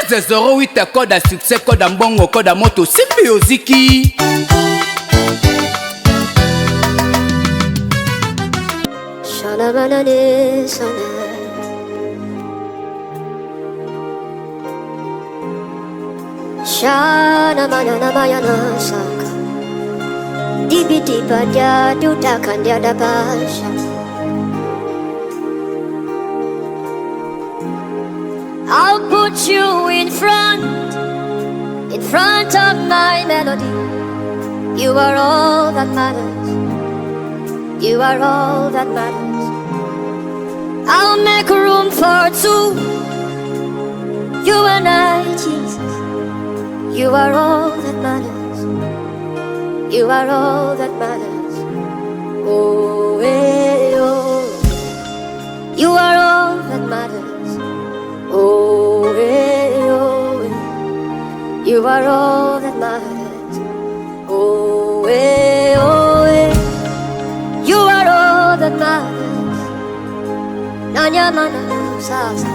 1308 code à succès, code à mbongo, code à moto, simbi oziki. Shalabalale sana. Shana manana mayana saka. Dibiti padia duta kandia da pasha. I'll put you in front of my melody. You are all that matters. You are all that matters. I'll make room for two. You and I, Jesus. You are all that matters. You are all that matters. Oh, hey, oh. You are all that matters. Oh, hey, oh, hey. You are all that matters. Oh, hey, oh, hey. You are all that matters. Nanya mana sasa.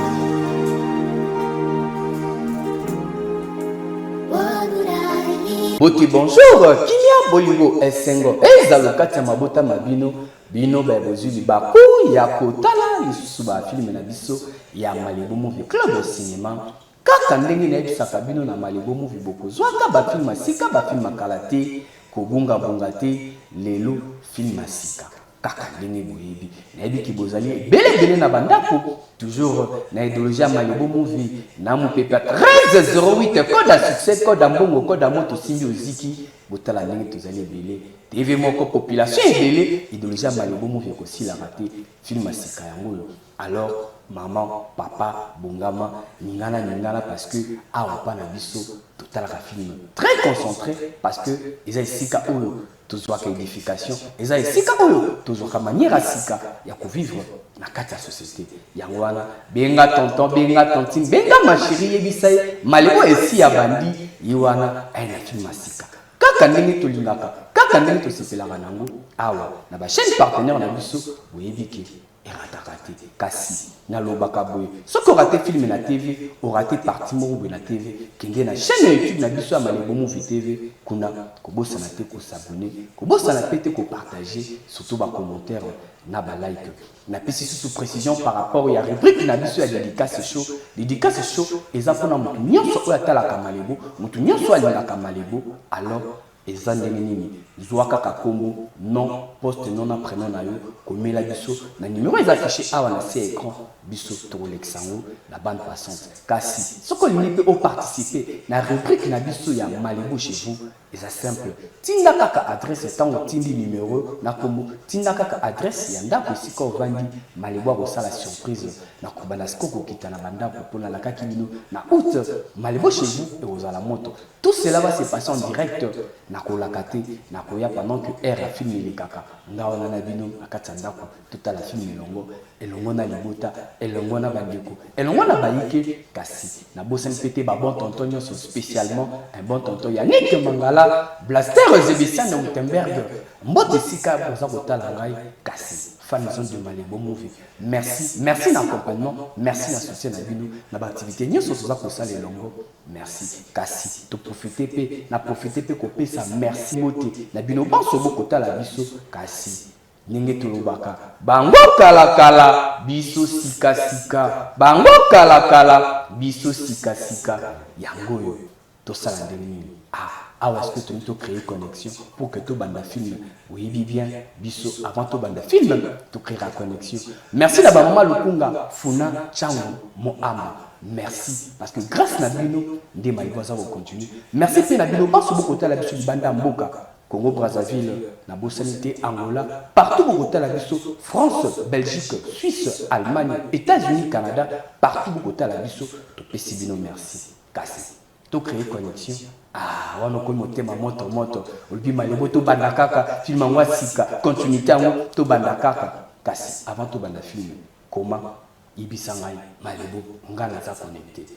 Boti bonjour, Kimia Bolingo Esengo, Ezalo Katia Mabota Mabino, Bino Bebozuli Baku, Yako Tala, Lisuba film na biso, ya Malibu Movie Club au cinéma. Kaka ndenge na ebisaka bino na Malibu Movie boko. Zwaka ba film masika, ba film makalate, kobunga bongate, lelo film masika. Kaka ndenge boyebi. Na ebi ki bozali bele na bandako. Toujours na idéologie ya Malibu Movie na mupepa 1308 code à succès, code à mbongo, code à moto simbi oziki botala ndenge tozali ebele TV moko population ebele idéologie ya Malibu Movie aussi la raté film masika yango. Alors maman papa bongama ningana parce que awa pa na biso totala ka film très concentré parce que ils a sika oyo tozwa ka édification ils a sika oyo tozwa ka manière asika ya ko vivre na kati ya société yango wana benga tonton benga tontine benga ma chérie yebisai Malibu esi ya bandi yiwana aina film masika kaka ndenge tolingaka kaka ndenge tosepelaka nango awa na ba chaîne partenaire na biso boyebiki eratakate kasi na lobaka boye soki orate film na TV orate partie moko boye na TV kende na chaîne YouTube na biso ya Malibu Movie TV kuna kobosana te ko s'abonner kobosana te ko partager surtout ba commentaire na ba like na pesi sous précision par rapport ya rubrique na biso ya dédicace show eza pona mutu nyonso oyo atalaka Malibu mutu nyonso alingaka Malibu alors eza ndenge nini zwaka kakombo non poste non na prénom na yo komela biso na numéro eza affiché awa na se écran biso tolexango la bande passante kasi soko lingi pe o participer na rubrique na biso ya Malibu chez vous eza simple tinda kaka adresse tango tindi numéro na kombo tinda kaka adresse ya ndako siko vandi Malibu a sala surprise na kobanda skoko kita na bandako pona la kaki bino na août Malibu chez vous et aux ala moto tout cela va se passer en direct na kolakate na koya pendant que air a film les kaka ngawa na bino akata ndako toute la film elongo na libota elongo na bandeko elongo na bayike kasi na bosen pété ba bon tonton nyonso spécialement un bon tonton Yannick Mangala Blaster Zebissan de Wittenberg mbote sika boza kotala ngai kasi fan de Malibu Movie merci d'accompagnement merci na soutien na bino na ba activité nyonso toza kosala elongo merci kasi to profiter pe ko pesa merci mote na bino banso bokotala biso kasi ninge tulubaka bango kala biso sika bango kala biso sika yango yo to sala ndenge nini awa est-ce que tu as créé connexion pour que tu banda film oui bien biso avant to banda film tu créer la connexion merci la maman Lukunga Funa Chango Moama merci parce que grâce na bino ndé Malibu za va continuer merci pe na bino baso bokota la biso banda mboka Congo Brazzaville na Bossanité Angola partout bokota la biso France Belgique Suisse Allemagne États-Unis Canada partout bokota la biso to pesi bino merci kasi to créer connexion wana ko motema moto olbi Malibu to banda kaka film ngwa sika continuité ngo to banda kaka kasi avant to banda film comment ibisa ngai Malibu ngana za connecté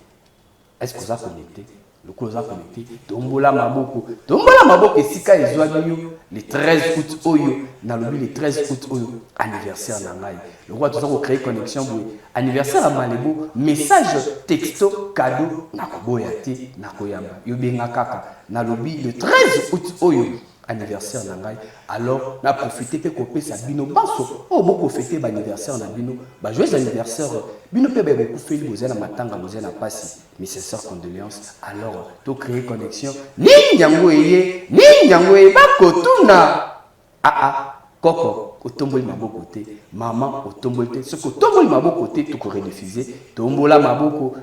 est-ce que ça connecté le cause connecté tombola maboko esika ezwa bino le 13 août oyo na lobi le 13 août oyo anniversaire na ngai le roi toza ko créer connexion boye anniversaire à Malebo message texto cadeau na koboya te na koyamba yo benga kaka na lobi le 13 août oyo anniversaire na ngai alors na profiter pe kopesa bino baso o boko fêter ba anniversaire na bino ba joyeux anniversaire bino pe ba beaucoup feli bozana matanga bozana pasi mes sincères condoléances alors to créer connexion ni nyango eye ba kotuna koko otomboli maboko te maman otomboli te ce que otomboli maboko te to ko rediffuser tombola maboko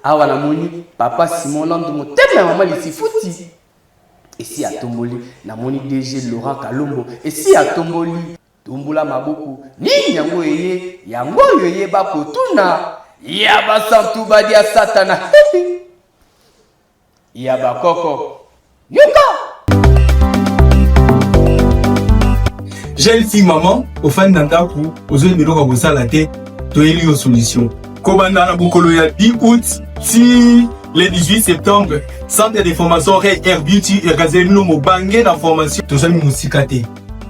awa na moni papa Simon Landu motema maman lisifuti. Et si à Tomboli, na moni DG Laurent Kalombo, et si à Tomboli, Tombola Maboku, ni yango yeye ba kotuna, yaba santu badia satana, yaba koko, yuka. Jeune fille maman, au fan d'Andaku, aux zones de l'eau à la tête, tu es lié aux solutions. Kobanda na bukolo ya 10 août, si le 18 septembre, centre de formation Air Beauty et Gazelle Mobangé d'information. Tous allez musikate.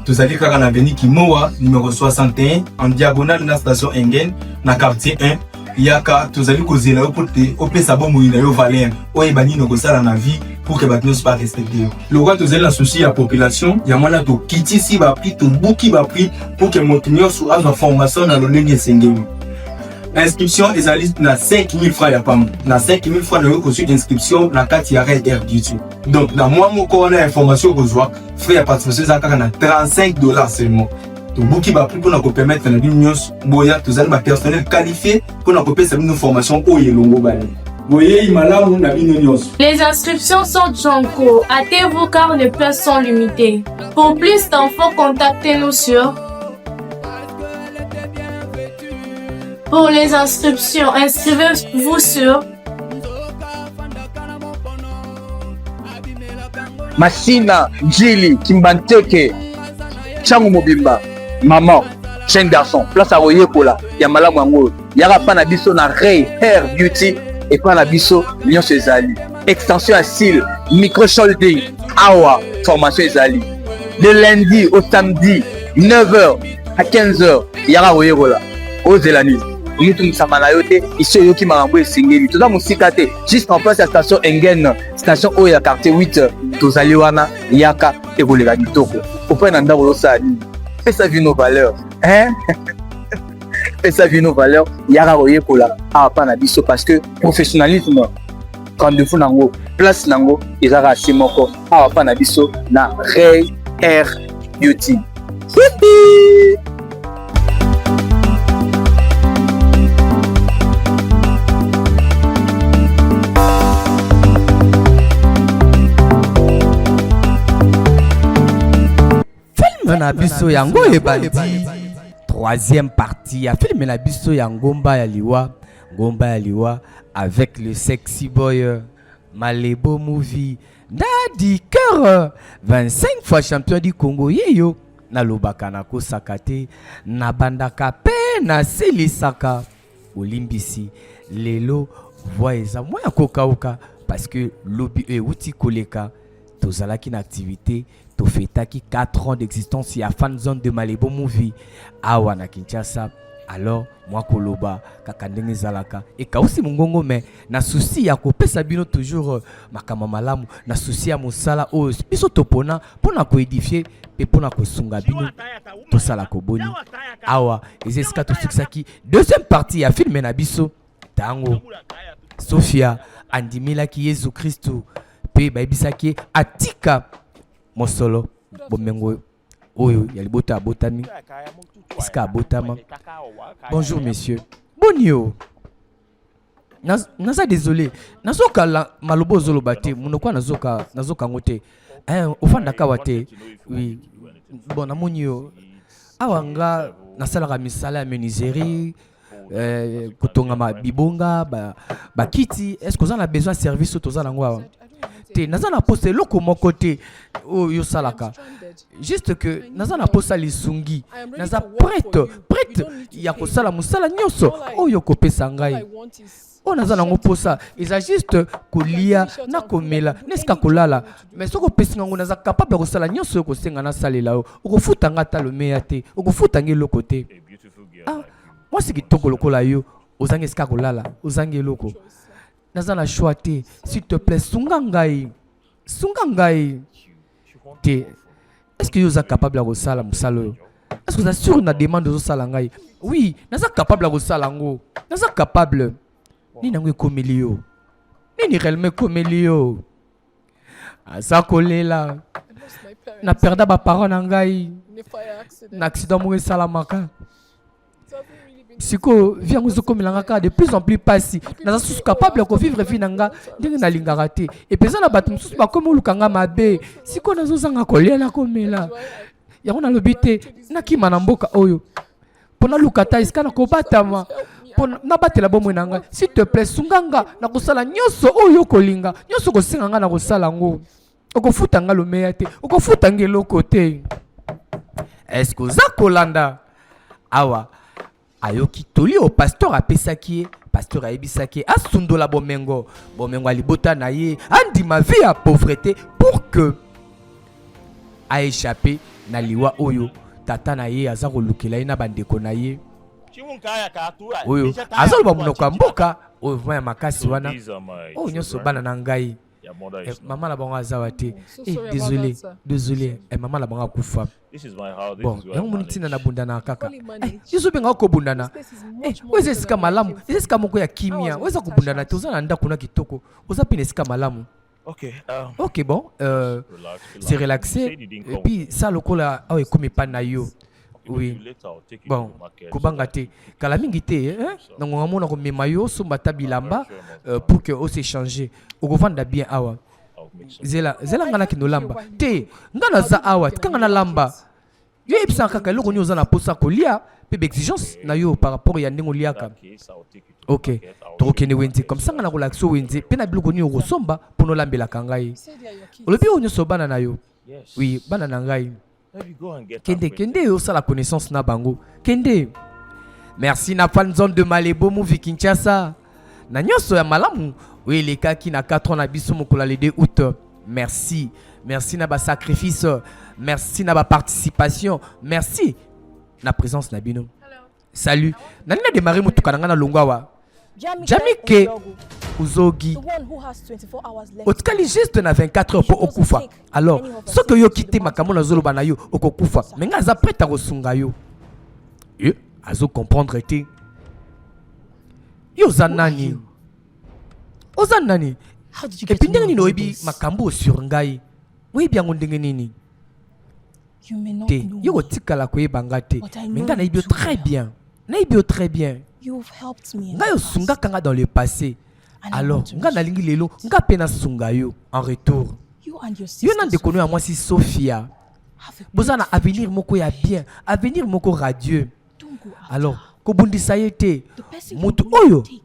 Tous allez car en avenue Kimoa, numéro 61, en diagonale de la station Engen, na quartier 1. Yaka, tous allez causer là pour te, au plus ça bon mourir yo valeur. Oye bani no ça dans la vie pour que batnos pas respecter. Le roi tous allez associer à la population. Yamala to kiti si ba pris, to bouki ba pris pour que montignon soit en formation dans le ligne sengemi. L'inscription est à liste na 5000 francs ya pam. Na 5000 francs de reçu d'inscription na 4 Air Beauty. Donc dans moi mon corona information besoin frais à participation ça na $35 seulement. Donc beaucoup va plus pour nous permettre na l'union boya tous les personnel qualifié pour nous permettre cette formation au yelongo bani. Voyez malamu na l'union. Les inscriptions sont Jonko. Hâtez-vous car les places sont limitées. Pour plus d'infos, contactez-nous sur. Pour les inscriptions, inscrivez-vous sur Masina, Jili, Kimbanteke, Changu Mobimba, Maman, jeune garçon, place à Oyekola, Yamala Mwango, Yara Panabiso na Ray Hair Beauty et Panabiso Lyon Cezali. Extension à cils, micro-sholding, Awa, formation Ezali. De lundi au samedi, 9h à 15h, Yara Oyekola, aux Zélani. Nous sommes ici au Yoki Marambo et Singeli. Tout ça, Moussikate, juste en place de la station Engen, station Oya, quartier 8, Tozaliwana, Yaka et Golega Ditoko. Au point d'Anda Rosali. Fais ça vu nos valeurs. Hein? Fais ça vu nos valeurs. Yara Oyekola, à Panabiso, parce que professionnalisme, rendez-vous Nango, place Nango, Izara Simoko, à Panabiso, na Ray Hair Beauty. na biso yango ebandi troisième partie ya film na biso ya ngomba ya liwa avec le sexy boy Malebo Movie Daddy Cœur 25 fois champion du Congo yeyo na lobaka na kosaka te na bandaka pe na selisaka olimbisi lelo voix eza moya kokauka parce que lobi euti koleka tozalaki na activité to fetaki 4 ans d'existence ya fan zone de Malebo Movie awa na Kinshasa. Alors moi koloba kaka ndenge zalaka et ka aussi mongongo mais na souci ya kopesa bino toujours makama malamu na souci ya mosala o biso topona pona ko édifier pe pona ko sunga bino to sala ko boni awa ezeska to suksaki deuxième partie ya film na biso tango Sofia andimila ki Yesu Kristo pe baibisaki atika mosolo bomengo oyo ya libota botami iska botama. Bonjour messieurs. Bonio. Naza désolé. Nazoka la malobo zolo bate munokwa nazoka ngote. Ofanda kawate. Oui. Bon amonio. Awanga nasala misala ya menuiserie kotonga ma bibonga ba kiti. Est-ce que vous avez besoin de service to za ngwa? Naza na poste loko mon côté o yo salaka juste que naza na poste lisungi naza prête ya ko sala musala nyoso o yo kopesa ngai On a zanango posa. Il s'agit juste kolia na komela. N'est-ce ka kolala. Mais ce que pesingango naza capable de sala nyonso ko senga na salela o. Oko futanga ta le meate. Oko futange le côté. Ah, moi c'est qui toko lokola yo. Ozange ska kolala. Ozange loko. Naza na choix te. S'il te plaît, sungangai. Sungangai. Te. Est-ce que vous êtes capable de faire ça? Est-ce que vous êtes sûr de la demande de ça? Oui, vous êtes capable de faire ça. Vous êtes capable. Ni nango komelio. Ni réellement komelio. Asa kolela. Na perda ba parents nangai. Na accident mo salamaka. Siko vient nous komelanga de plus en plus passé. Na suis capable de vivre vie nanga ndenge na lingaka te. Et pesa na batum susu ba komo lukanga mabe. Siko nazo zanga kolela komela. Ya on a le bité na kima na mboka oyo. Pona lukata iska na kobatama. Na batela bomwe nanga. S'il te plaît sunganga na kosala nyoso oyo kolinga. Nyoso ko singanga na kosala ngo. Oko futanga lo meate. Oko futange lo côté. Est-ce que za kolanda? Awa. Ayoki toli au pasteur a pesaki, pasteur a ebisaki, a sundola bomengo alibota na ye, andi ma vie à pauvreté pour que a échappé na liwa oyo tata na ye azako lukela ina bandeko na ye. Oyo azalo ba munoko mboka oyo vaya makasi wana. Oh nyoso bana na ngai. Maman la bango azawate. Désolé. Maman la bango kufa. Bon, yango munitina na bundana kaka. Yesu benga ko bundana. Weze sika malamu. Weze sika moko ya kimia. Weze ko bundana te ozana nda kuna kitoko. Oza pine sika malamu. OK, bon, c'est relaxé et puis ça lokola awe komi pa na yo. Oui. Bon, kubanga te. Kala mingi te, hein? Nango mona ko mema yo somba tabilamba pour que on s'échanger. Oko vanda bien awa. Zela ngana kinolamba. Te, ngana za awa, kanga na lamba. Yo epsa kaka loko nyo za na posa kolia, pe exigence na yo par rapport ya ndingo liaka. OK. To kende wenzi comme ça ngana ko lakso wenzi, pe na biloko nyo ko somba pour no lambela kangai. Olobi onyo sobana na yo. Oui, bana na ngai. Kende yo ça la connaissance na bango. Kende. Merci na fan zone de Malebo Movie Kinshasa. Na nyoso ya malamu. Oui, les cas qui na 4 ans na biso mokola le 2 août. Merci. Merci na ba sacrifice. Merci na ba participation. Merci na présence na bino. Salut. Nani na démarrer mutuka na longwa. Jamike Uzogi. Otkali juste na 24 heures pour okufa. Alors, ce que yo quitté makamo na zolo bana yo okokufa. Menga za prêt à resunga yo. Azo comprendre te. Yo zanani. Ozanani. Et puis ndenge nini oyebi makambo sur ngai. Oyebi yango ndenge nini. Te. Yo kotikala koyeba nga te. Menga na yebi très bien. Na yebi très bien. You've helped me. Nga yo sunga kanga dans le passé. Alors, nga na lingi lelo, nga pena sunga yo en retour. You and your Yo sister. nan de kono ya moi si Sophia. Boza na avenir moko ya bien, avenir moko radieux. Don't go after Alors, her. kobundisa ye te. The person Mutu you will oyo take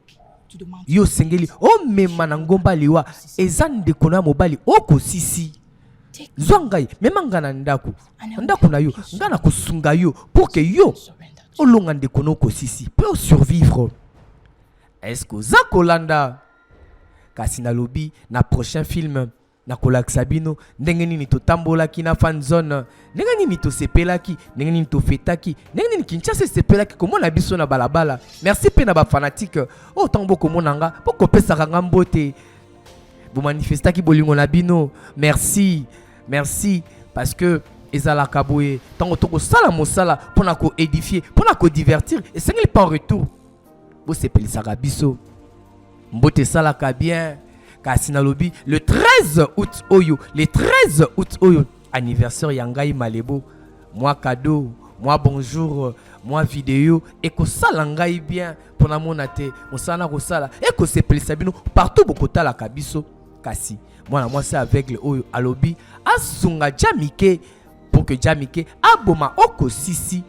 to the mountain. yo sengeli o mema na ngomba liwa eza ndeko na mobali okosisi Take zwangai mema nga na ndako And I will ndako na yo help you nga na kosunga yo pour que yo surrender. olonga ndeko na okosisi pour survivre. Est-ce que za kolanda kasi na lobi na prochain film na kolakisa bino ndenge nini totambolaki na fan zone, ndenge nini tosepelaki, ndenge nini tofetaki, ndenge nini Kinshasa sepelaki komona biso na balabala. Merci pe na ba fanatique o tango komona nga po kopesaka nga mbote bo manifestaki bolingo na bino. Merci parce que ezalaka boye tango toko sala mosala pona ko édifier, pona ko divertir et sengeli pas en retour bo sepelisaka biso mbote salaka bien. Kasi na lobi le 13 août oyo, le 13 août oyo anniversaire yangai Malebo, moi cadeau, moi bonjour, moi vidéo et ko sala ngai bien pona monate mosana ko sala et ko sepelisa bino partout bokota la kabiso. Kasi moi c'est aveugle oyo alobi asunga Jamike pour que Jamike aboma okosisi.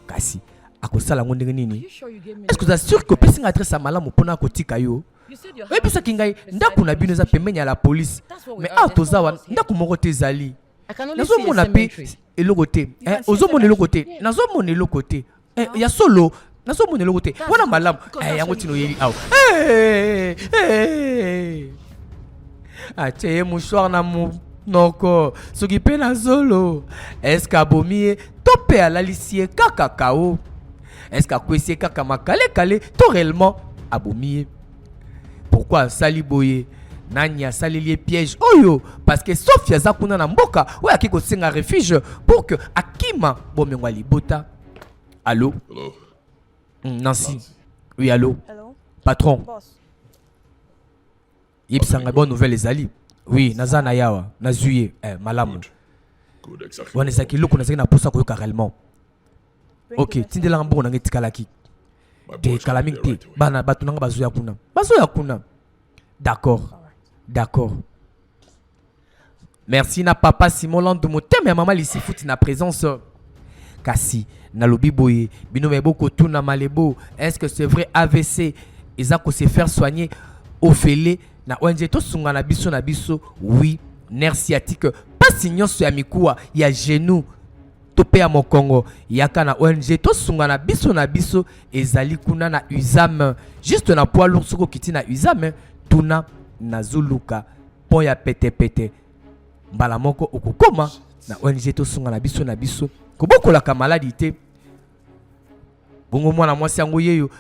Kasi akosala ngo ndenge nini? Est-ce que vous êtes sûr que personne adresse à malamu pona kotika yo? Oui, puis ça kingai ndaku na bino za pembeni ya la police. Mais tozawa ndaku moko te zali. Nazo mona pe eloko te. Ozo mona eloko te. Nazo mona eloko te. Ya solo nazo mona eloko te wana malamu yango tino yeli awa atie ye mouchoir na monoko soki mpe na zolo eske abomi ye to mpe alalisi ye kaka kao eske akwesi ye kaka makale-kale to réellement abomi ye pourquoi asali boye nani asaleli ye piège oyo parce que Sophie aza kuna na mboka oyo aki kosenga refuge pour que akima bomengo ya libota. Allô? Hello. Nancy. Oui, allô? Hello. Patron. Boss. Yebisanga bonne nouvelle ezali. Oui, naza na yawa, nazuye, malamu. Good, exactly. Wana ezaki loko nazaki na posa koyoka réellement. Ok, tindela mbongo nange tikalaki. Te kalaming te, bana batu nanga bazoya kuna. Bazoya kuna. D'accord. D'accord. Merci na papa Simon Landomo. Te mais maman lisi futi na présence. Kasi na lobi boye bino meboko tuna malebo. Est-ce que c'est vrai AVC ezako se faire soigner au fele na ONG to sunga na biso oui nerf sciatique pas nyonso ya mikuwa ya genou to pe ya mokongo yaka na ONG to sunga na biso ezali kuna na USAM juste na poids lourd soko kiti na USAM tuna na zuluka po ya pete mbala moko okukoma na ONG to sunga na biso kobokolaka maladie te bongo mwana mwasi yango yeyo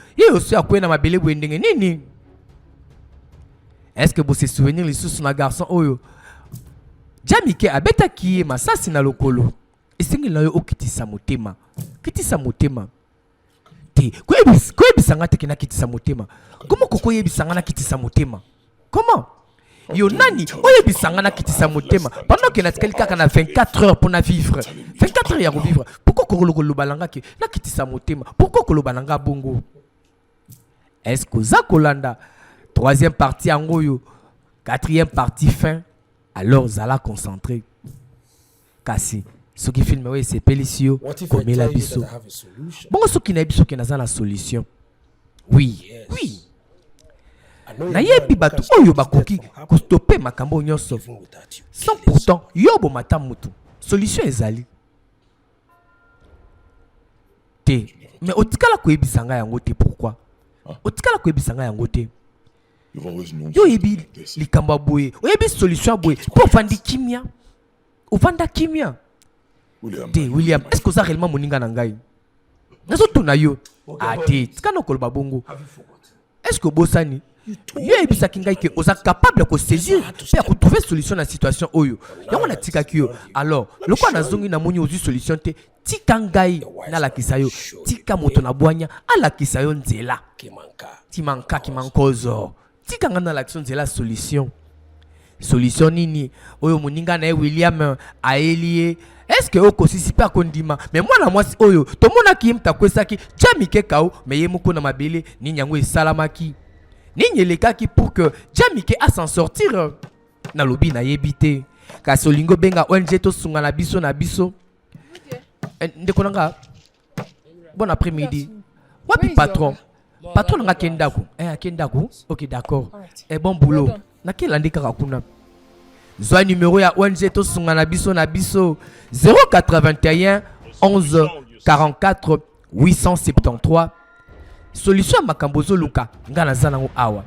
so akwena mabele bwendenge nini. Est-ce que vous se souvenez les sous na garçon oyo Jamike abeta kiye masasi na lokolo esengi na yo okitisa motema te ko ebisanga te kina kitisa motema comment koko yebisanga na kitisa motema comment yo nani oyebisanga na kitisa motema pendant que na tikali kaka na 24 heures pour na vivre 24 heures ya revivre pourquoi ko lobalanga ke na kitisa motema pourquoi ko lobalanga bongo. Est-ce que za kolanda troisième partie angoyo, quatrième partie fin, alors zala concentré. Kasi, ce qui filme ouais c'est Pélicio, comme il a biso. Bon, ce qui n'a biso qui n'a la solution. Oui, oui. Na yebi batu oyo bakoki ko stopper makambo nyonso. Sans pourtant yobo matamutu. Solution ezali. Te, mais otikala ko yebisanga yango te pourquoi? Otikala ko yebisanga yango te. Yo yebi likamba boye oyebi solution boye pour vandi kimia ovanda kimia te William est-ce que ça réellement moninga na ngai nazo tuna yo ate tikana koloba bongo est-ce que bosani yo yebi sa kingai ke oza capable ko saisir pour ko trouver solution na situation oyo yango na tikaki yo alors loko na zongi na moni ozi solution te tika ngai na la kisayo tika moto na bwanya ala kisayo nzela kimanka kimankozo tika ngana l'action c'est la solution nini oyo moninga na William aelie est-ce que oko sisi pa kondima mais moi na mwasi oyo to mona ki mta kwesaki Jamike kao mais ye moko na mabele ni nyango esalamaki ni nyelekaki pour que Jamike a s'en sortir na lobi na yebite ka solingo benga ONG to sunga na biso ndeko nanga bon après-midi wapi patron patron nga kendako kendako ok d'accord bon boulot na kila ndika kakuna zwa numéro ya ONG to sunga na biso 081 11 44 873 solution makambozo luka nga na zana ngo awa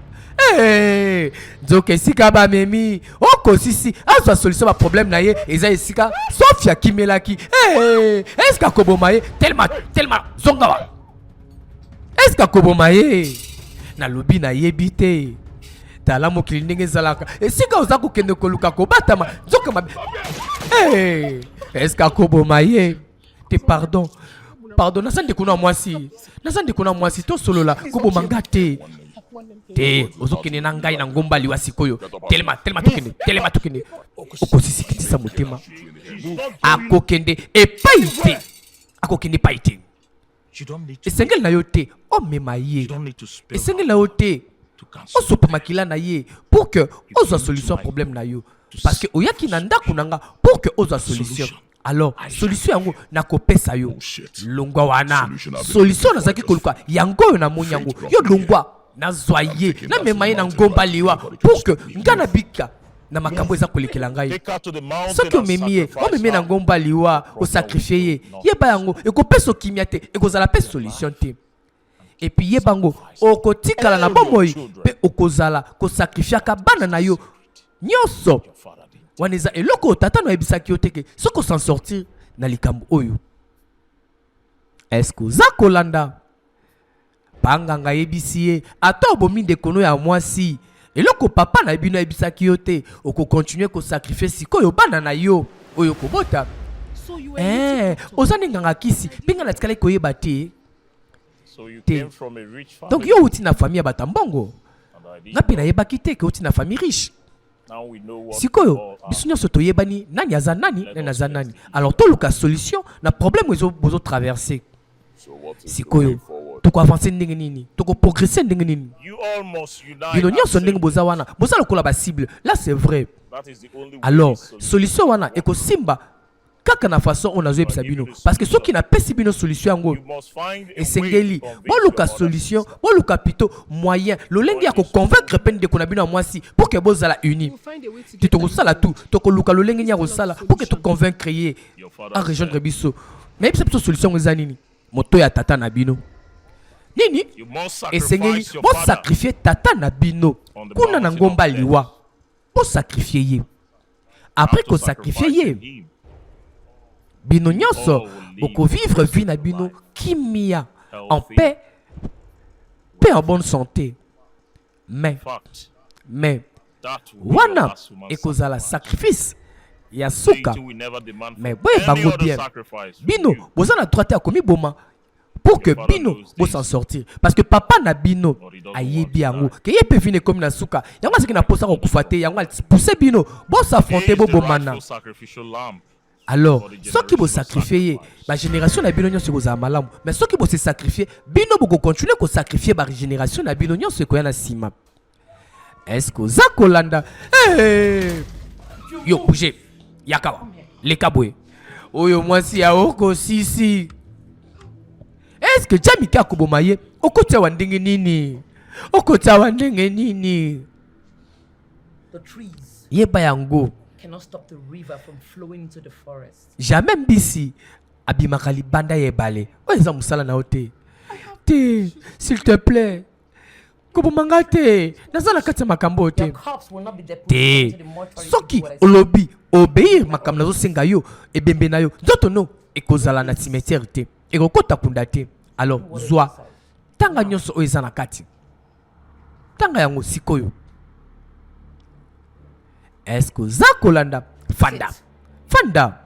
nzoke sika ba memi oko sisi azwa solution ba problème na ye eza esika Sophia kimelaki est-ce que koboma ye tellement zongawa est-ce que koboma ye na lobi na yebite tala mokili ndenge zalaka esika oza kokende koluka kobatama nzoka mabe est-ce que koboma ye te pardon nasande kuna mwasi to solola koboma ngate te ozokende na ngai na ngomba liwa sikoyo telema tukende okosisikitisa motema akokende paite esengeli na yo te omema ye esengeli na yo te osopa makila na ye pour que ozwa solution problème na yo parce que oyaki na ndako nanga pour que ozwa solution alors solution yango nakopesa yo longwa wana solution nazaki koluka yango yo na moni yango yo longwa nazwa ye na mema ye na ngomba liwa pour que ngana bika na makambo eza kolekela ngai soki omemi na ngomba liwa osakrifie ye yeba yango ekopesa okimia te ekozala pe solution te et puis yebango okotikala na bomoi pe okozala kosakrifia bana na yo nyonso wana eza eloko tata no yebisaki yo teke soko s'en sortir na likambo oyo. Est-ce que oza kolanda banganga yebisi ye ata obomi ndekono ya mwasi eloko papa na bino yebisaki yo te okokontinue kosakrifie sikoyo bana na yo oyo kobota. Oza ninganga kisi binga na tikala koyeba te. Donc yo uti na famille ya batambongo nga pe na yebaki te ke uti na famille riche. Sikoyo biso nyonso toyebani nani aza nani nani aza nani. Alors toluka solution na problème bozo traverser. Sikoyo toko avancer ndenge nini toko progresser ndenge nini bino nyonso ndenge boza wana boza lokola ba cible là c'est vrai. Alors solution wana ekosimba kaka na façon on a joué bino parce que ceux qui n'a pas si bino solution yango esengeli boluka solution boluka plutôt moyen lolengi ya ko convaincre peine de kona bino mwasi pour que bozala uni tu to sala tout to ko luka lolengi ya ko sala pour que tu convaincre ye à rejoindre biso mais cette solution ezanini moto ya tata na bino nini esengeli bo sacrifier tata na bino kuna na ngomba liwa bo sacrifier ye après ko sacrifier ye bino nyonso boko vivre vie na bino kimia en paix en bonne santé mais wana ekozala sacrifice ya suka mais boye bango bien bino boza na droit ya komi boma pour que bino bo s'en sortir parce que papa na bino ayebi yango ke ye pe vine comme na suka yango seki na posa ko kufate yango pousser bino bo s'affronter bo bomana. Alors, ceux qui vont sacrifier, la génération na bino nyonso kozala malamu, mais ceux qui vont se sacrifier, bino boko continuer ko sacrifier ba génération na bino nyonso ko yana sima. Est-ce que za kolanda? Yo bouger. Yakawa. Le kabwe. Oyo mwasi ya oko sisi. Est-ce que Jamika kobomaye okota wandenge nini? Okota wandenge nini? The trees Yeba yango. cannot stop the river from flowing into the forest. Jamais bisi abimakali banda yebale. Oza musala na ote. Te, s'il te plaît. Kobomanga te. Nazala kati makambo te. Your corpse will not be deposited into Te. the mortuary. Soki olobi obéir makam nazo senga yo ebembe na yo. Nzoto no ekozala na cimetière te. Ekokota kunda te. Alors zwa tanga nyonso oza na kati. Tanga yango sikoyo. Est-ce que Zakolanda Fanda Fanda.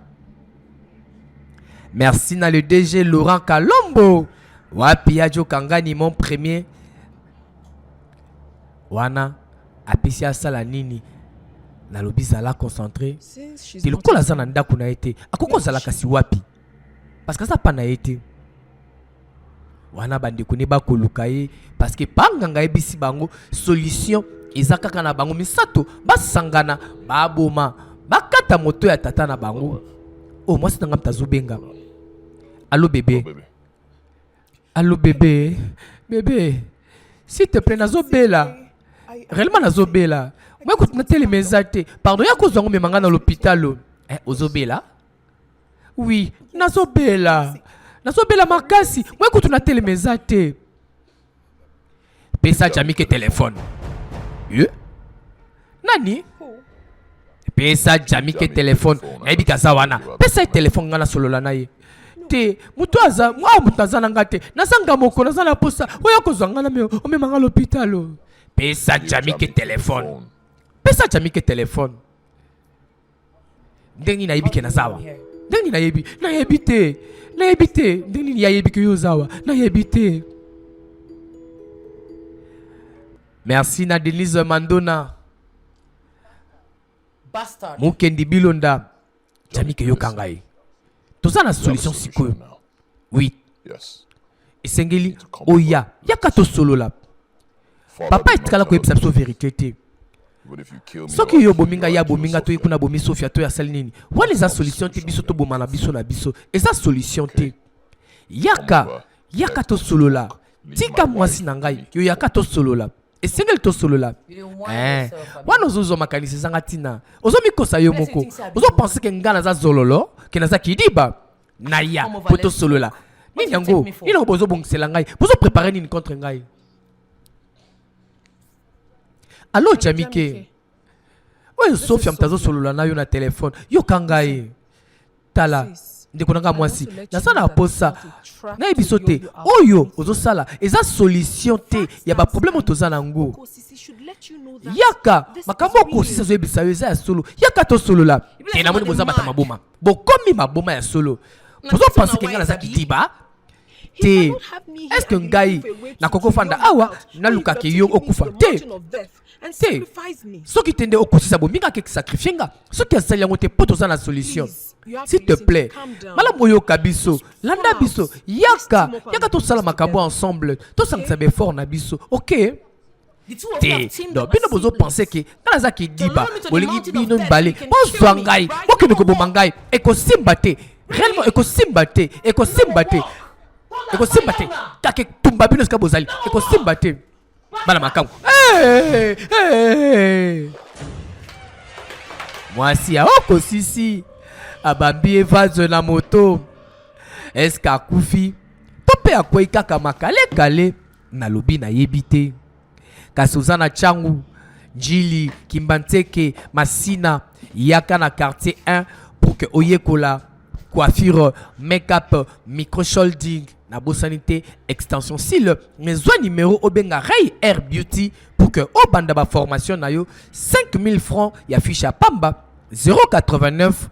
Merci na le DG Laurent Kalombo. Wapi Adjo Kangani mon premier. Wana apisia sala nini na lobi zala concentré. Ti lokola zana ndako na été. Akoko zala kasi wapi. Parce que ça pa na été. Wana bande kone ba koluka ye parce que panganga ebisi bango solution ezaka kana bango misato basangana baboma bakata moto ya tata na bango. Oh moi c'est ngam tazubenga. Allô bébé. Allô bébé. Bébé. S'il te plaît nazobela. Réellement nazobela. Moi écoute na télé mezate. Pardon ya ko zango memanga na l'hôpital. Ozobela? Oui, nazobela. Nazobela makasi. Moi écoute na télé mezate. Pesa Jamike téléphone. Nani? Pesa Jamike téléphone. Ebi kazawana. Pesa téléphone ngana solola na ye. Te mutuaza mwa mutaza na ngate. Nasanga moko nazala posa. Oya kozanga na me o memanga l'hôpital. Pesa Jamike téléphone. Pesa Jamike téléphone. Ndengi na yebi ke nazawa. Ndengi na yebi. Na yebi te. Na yebi te. Ndengi ni yebi ke yozawa. Na yebi te. Merci na Denise Mandona. Bastard. Mukendi Bilonda. Jamike yokangai. Toza na solution sikoyo. Oui. Yes. Esengeli oya. Yakato solo la. Papa etikala ko yebisa biso vérité te. Even if you kill me, Soki yo bominga ya bominga to ikuna bomi Sofia to ya sali nini. Wala eza solution te biso to bomana biso na biso. Eza solution te. Yaka to solo la. Tika mwasi na ngai. Yo yaka to solo la. Esengeli to solo la. Wana ozozo makanisi zanga tina. Ozo mikosa yo moko. Ozo penser ke ngana za zololo, ke naza kidiba. Na ya poto solo la. nini yango nini yango bozobongisela ngai bozoprépare nini contre ngai. Allo Jamike oyo Sophia mtazosolola nayo na telefone yoka ngai tala ndeko nanga mwasi nasala posa na ebiso te oyo ozosala eza solution te ya ba problème toza nango. Yaka makambo okosisa zoyebisa yo eza ya solo yaka tosolola te namoni boza bata maboma bokomi maboma ya solo bozopense ke ngai naza kitiba te. Est-ce que ngai nakokofanda awa nalukaki yo okufa te te soki tende okosisa bominga ke sacrifier nga soki asali yango te po toza na solution. S'il te plaît malamu oyoka biso landa biso yaka tosala makambo ensemble tosangisa befort na biso ok te. Donc bino bozopense ke nga naza kidiba bolingi bino mibale bozwa ngai bokende koboma ngai ekosimba te réellement ekosimba te kake tumba bino sika bozali ekosimba te bana makambo. Mwasi aoko sisi abambi evazo na moto eske akufi to mpe akwei kaka makale na lobi nayebi te. Kasi oza na Tchangu Njili Kimbanteke Masina yaka na quartier 1 pour que oyekola coiffure, make-up, micro-sholding, na bosanité, extension cils, mais un numéro obenga Ray Hair Beauty pour que au banda ba formation na yo 5000 francs ya fiche à Pamba 089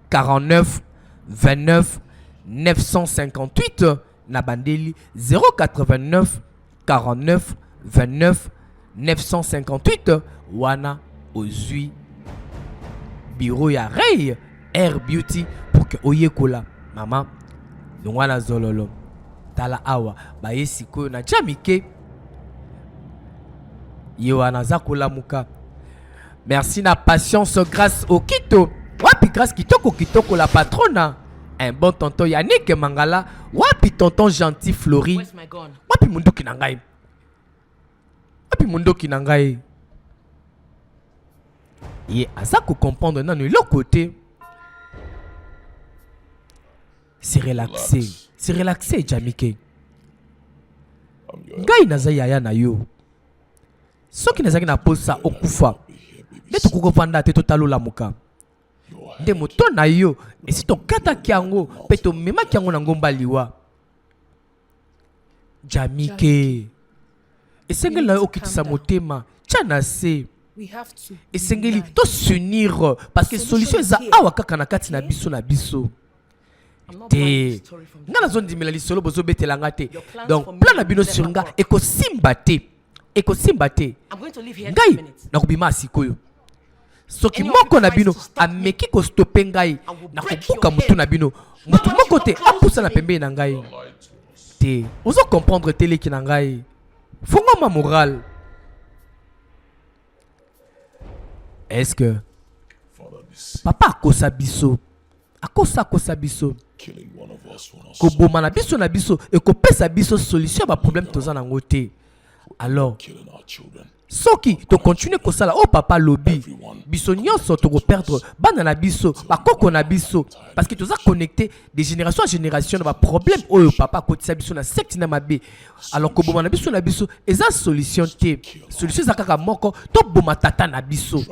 49 29 958 na bandeli 089 49 29 958 wana ozui bureau ya Ray Hair Beauty pour que oyekola mama longwana zololo tala awa ba yesiko na Jamike yoana zakula muka. Merci na patience grâce au Kito wapi grâce kitoko la patrona un bon tonton Yannick Mangala wapi tonton gentil Flori wapi munduki na ngai ye azako comprendre nanu le côté c'est relaxé Jamike ngai naza yaya na yo soki nazaki na posa okufa nde kokofanda te totalola muka nde moto na yo esi tokataki yango mpe tomemaki yango na ngomba liwa Jamike esengeli na yo okitisa motema tya na se esengeli tosunir parce que solution eza awa kaka na kati na biso te nga nazondimela lisolo bozobetela nga te donc plan na bino sur nga ekosimba te ngai nakobima sikoyo soki moko na bino ameki kostope ngai nakobuka mutu na bino mutu moko te apusa na pembeni na ngai te ozo comprendre te leki na ngai fongoma moral. Est-ce que papa akosa biso koboma na biso ekopesa biso solution ba problème toza nango te. Alors soki to continue kosala o papa lobi biso nyonso to perdre bana na biso bakoko na biso parce que toza connecté de génération à génération na ba problème oyo papa kotisa biso na secte na mabe. Alors koboma na biso eza solution te. Solution za kaka moko to boma tata na biso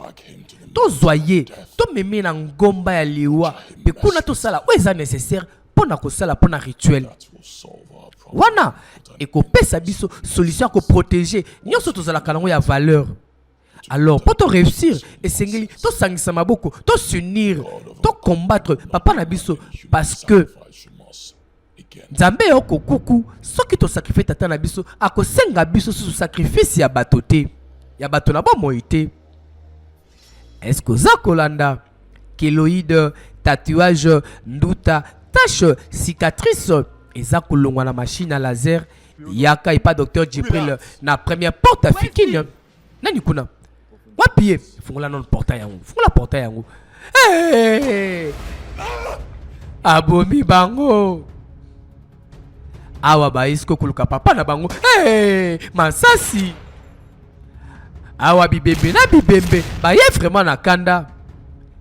to zoyer to meme na ngomba ya liwa pe kuna to sala o eza nécessaire pona kosala pona rituel wana ekopesa biso solution ko protéger nyonso tozala kanango ya valeur. Alors pour te réussir esengeli to sangisa maboko to s'unir to combattre papa na biso parce que Nzambe yoko kuku soki to sacrifier tata na biso akosenga biso sous sacrifice ya bato te ya bato na bomoi te. Est-ce que za kolanda kéloïde tatouage nduta tache cicatrice eza kolongwa na machine à laser yaka et pas docteur Djibril na première porte à fikine nani kuna wapi fungola non portail yango fungola portail yango abomi bango awa ba isko kuluka papa na bango masasi awa bibembe na bibembe ba ye vraiment na kanda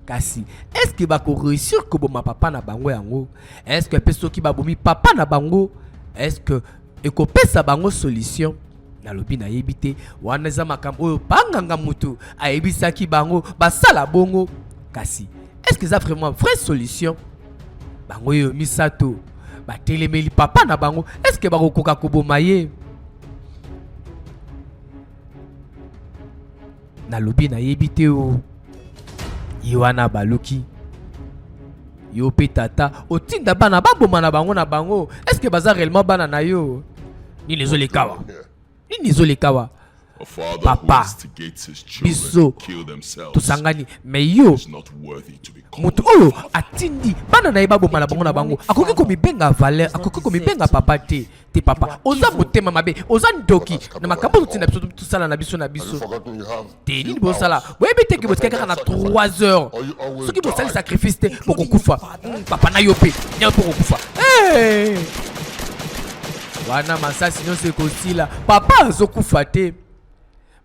Kasi est-ce que bako réussir ko boma papa na bango yango? Est-ce que peso ki babomi papa na bango? Est-ce que eko pesa bango solution? Na lobi na yebite wana za makambo oyo banganga mutu ayebisaki bango basala bongo. Kasi est-ce que ça vraiment vraie solution? Bango yo misato ba telemeli papa na bango, est-ce que bako koka ko boma ye? Na lobi na yebite o Yoana baluki yo pe tata otinda bana baboma na bango na bango, est-ce que baza réellement bana na yo ni les olekawa ni les olekawa papa biso tosangani mais yo mutu oyo atindi bana na ye baboma na bango na bango akoki komibenga valeur, akoki komibenga papa te papa oza motema mabe oza ndoki na makambo totinda biso tosala na biso te nini bosala boyebi te ke botika kaka na 3 heures soki bosali sacrifice te bokokufa papa na yo pe nyayo mpo kokufa wana masasi nyonso ekosila papa azokufa te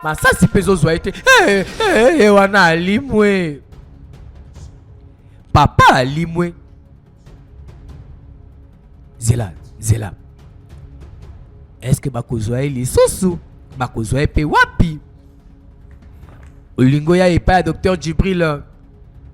masasi mpe ezozwa ye te wana alimwe papa alimwe zela est-ce que bakozwa ye lisusu bakozwa ye mpe wapi olingo ya epai ya docteur Djibril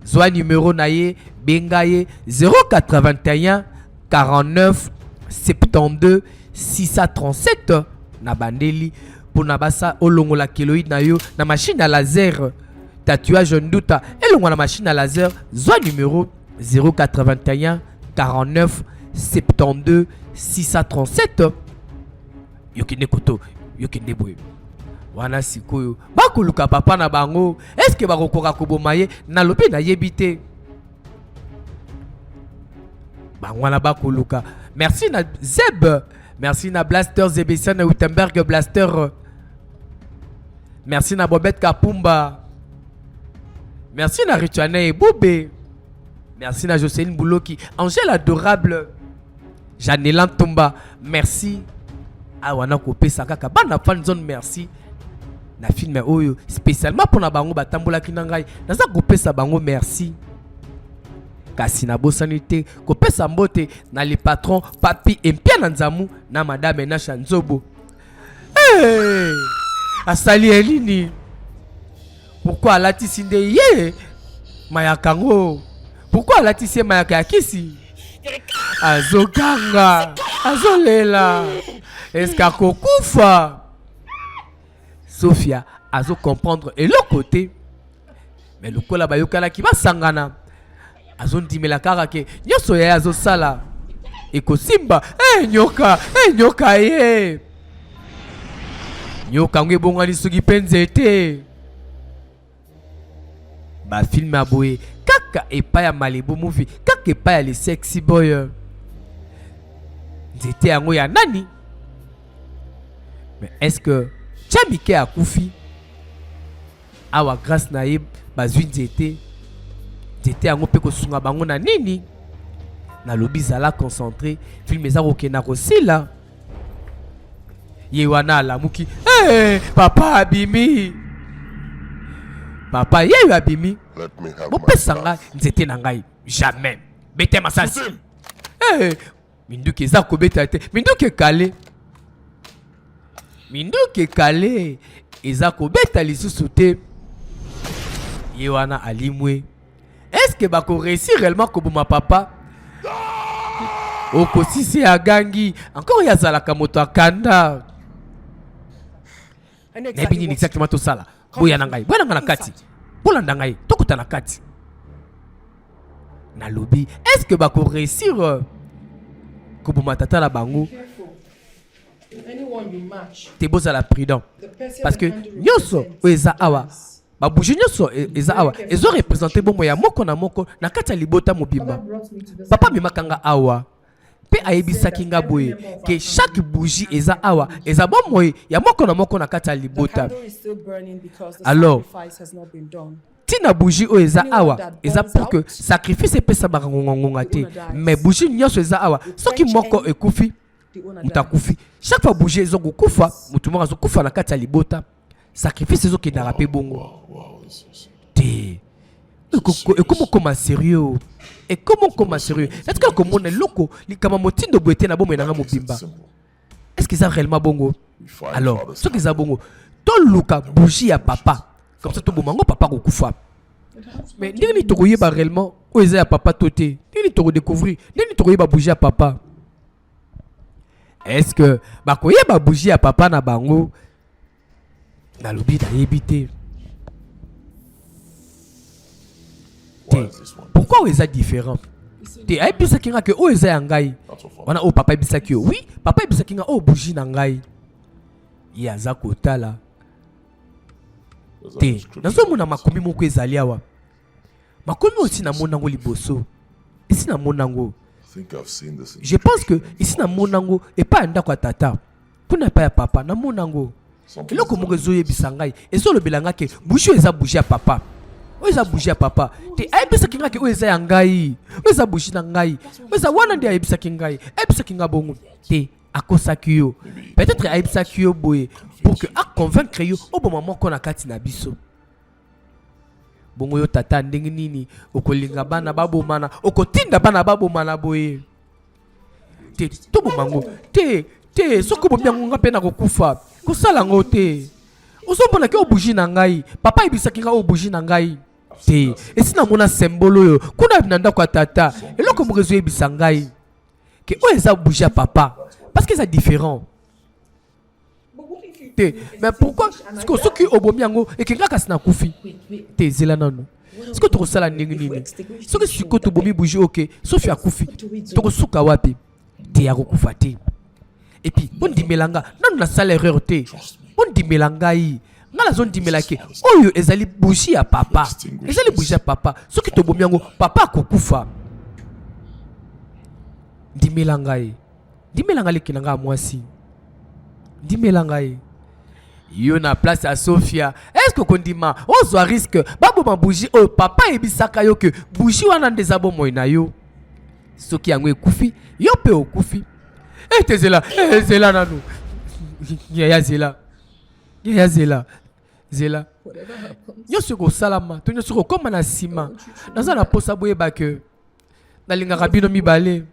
zwa numéro na ye benga ye 081 49 72 637 na bandeli pona basa olongola keloïde na yo na machine à laser tatouage nduta elongola na machine à laser zwa numéro 081 49 72 637 yokende koto yokende boye wana sikoyo bakoluka papa na bango, est-ce que bakokoka koboma ye na lobi na yebite bangwana bakoluka. Merci na Zeb, merci na Blaster Zebesian na Wittenberg Blaster, merci na Bobette Kapumba, merci na Richane Boube, merci na Jocelyne Bouloki, Angèle Adorable, Janelan Tomba, merci à wana kopesa kaka bana fan zone, merci na film oyo spécialement pour na bango batambola kinangai naza kopesa bango merci. Kasi na bosanité kopesa mbote na les patrons papi empia na nzamu na madame Nasha Nzobo. Hey! Asali elini. Pourquoi alatisi nde ye mayakango? Pourquoi alatisi mayaka ya kisi? Azoganga, azolela. Eska kokufa? Sophia azo comprendre et le côté. Mais le kola bayokala ki ba sangana. Azo ndimela kaka ke nyoso ya azo sala. Eko simba, nyoka ye. Nyoka ngwe bongani sugi penzete. Ba film aboye kaka epa ya Malibu movie, kaka epa ya le sexy boy. Nzete yango ya nani? Mais est-ce que Tchamike a koufi? Awa grâce na ye bazwi nzete. Nzete yango pe kosunga bango na nini? Na lobi zala concentré, film eza kokena kosila. Ye wana alamuki, papa abimi. Papa ye abimi. Bopesa nga nzete na ngai jamais. Bete masasi. Minduki eza kobeta te. Minduki kale. Minduki kale eza kobeta lisusu te. Ye wana alimwe. Est-ce que bako réussir réellement koboma papa? Oko sisi agangi encore yazalaka moto akanda. Nebi nini exactement to sala. Boya na ngai. Boya na kati. Bola na ngai. Tokuta na kati. Na lobi, est-ce que bako réussir koboma tata la bango? T'es beau à la prudent. Parce que nyoso eza awa. Ba bouger nyoso eza awa. Ezo représenter bon moya moko na moko na kati ya libota mobimba. Papa mimakanga awa. Pe ayebisa kinga boye que chaque bougie eza awa eza bon moye ya moko na moko na kati ya libota. Alors tina bougie o eza awa eza pour que sacrifice pesa barangonga te. Mais bougie nyoso eza awa soki moko ekufi mutakufi. Chaque fois bouger ezo kufa mutu moko azokufa na kati ya libota. Sacrifice ezo ki na rapé bongo. Te Et comment comment sérieux? Et comment comment sérieux? Est-ce que comme on est loco, les kamamotin de boîte na bon menanga mobimba? Est-ce que ça réellement bongo? Alors, ce que ça bongo, ton luka bougie à papa. Comme ça, tout bon mango papa go kufa. Mais ni to koyeba réellement, o eza ya papa toté. Ni to redécouvrir, ni to koyeba bougie à papa. Est-ce que ba koyeba bougie à papa na bango? Na lobi na yebité. Pourquoi on est différent? T'es à bisa kinga que o eza yangai. On a o papa bisa ki oui, papa bisa kinga o bougie na ngai. Ya za kotala. Te, nazo mona makomi moko ezali awa. Makomi aussi na monango liboso. Ici na monango. Je pense que ici na monango et pas ndako ya tata. Kuna pa ya papa na monango. Eloko moko ezoye bisangai. Ezolo belanga ke bougie eza bougie ya papa. Oza bougie ya papa. Te ayebisa kinga ke oza ya ngai. Oza bougie na ngai. Oza wana ndi ayebisa kingai. Ayebisa kinga bongo. Te akosaki yo. Peut-être ayebisaki yo boye pour que a convaincre yo au bon moment qu'on a kati na biso. Bongo yo tata ndenge nini okolinga bana babo mana okotinda bana babo mana boye. Te to bomango. Te soko bo biango nga pe na kokufa. Kosala ngo te. Ozomona ke o bougie na ngai. Papa ayebisa kinga o bougie na ngai. Te esina mona symbole yo kuna binanda kwa tata eloko mokezo yebisa ngai ke o eza bougie ya papa parce que c'est différent. Te mais pourquoi est-ce que ceux qui obomi yango et kinga kasina kufi te zela nano est-ce que tu resala ndenge nini ce que siko to bomi bougie OK sauf ya kufi to kosuka wapi te ya kokufa te et puis on dit melanga non na sala erreur te on dit melanga yi ngala zone dimelake oyo ezali bougie ya papa ezali bougie ya papa soki to bomi yango papa akokufa dimelanga lekinanga mwasi dimelanga yo na place à Sophia est-ce que kondima ozo risque babo ma bougie oyo papa ebisaka yo que bougie wana ndezabo moina yo soki yango ekufi yo pe okufi tezela nanu ya zela nyonso kosalama to nyonso kokoma na nsima naza na posa boyeba ke nalingaka bino mibale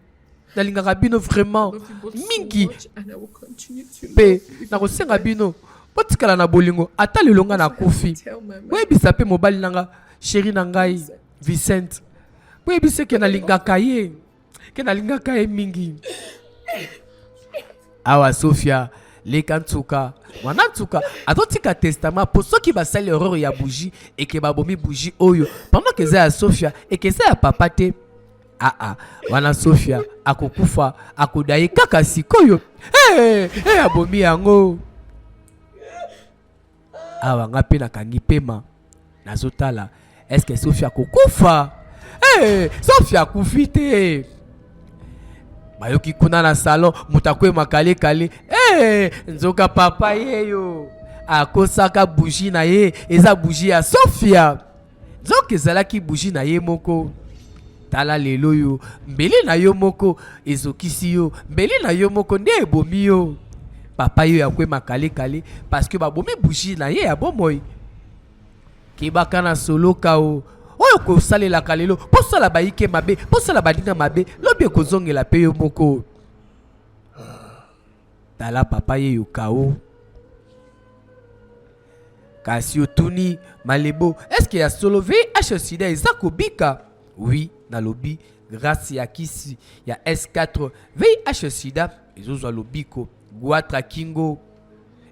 nalingaka bino vraiment mingi mpe nakosenga bino botikala na bolingo ata lelo nga nakufi boyebisa mpe mobali nanga sheri na ngai Vicente boyebisa ke nalingaka ye mingi awa Sophia leka ntuka wana ntuka atotika testament po soki basali erreur ya bougie et ke babomi bougie oyo pendant que za ya Sophia et que za ya papa te wana Sophia akokufa akodaye kaka sikoyo abomi yango awa nga pe nakangi pema nazotala est-ce que Sophia akokufa Sophia akufi te bayoki kuna na salon mutakwe makale kale nzoka papa yeyo akosaka bougie na ye eza bougie ya Sophia nzoka ezalaki bougie na ye moko tala lelo yo mbeli na yo moko ezokisi yo mbeli na yo moko nde ebomi yo papa yo yakwe makale kale parce que babomi bougie na ye ya bomoi kebaka na solo kao oyo kosalelaka lelo posala bayike mabe posala badinga mabe lobi ekozongela pe yo moko tala papa ye yo kao kasi otuni malebo est-ce que ya solo VIH sida eza kobika oui na lobi grâce ya kisi ya S4 VIH sida ezozwa lobiko goatra kingo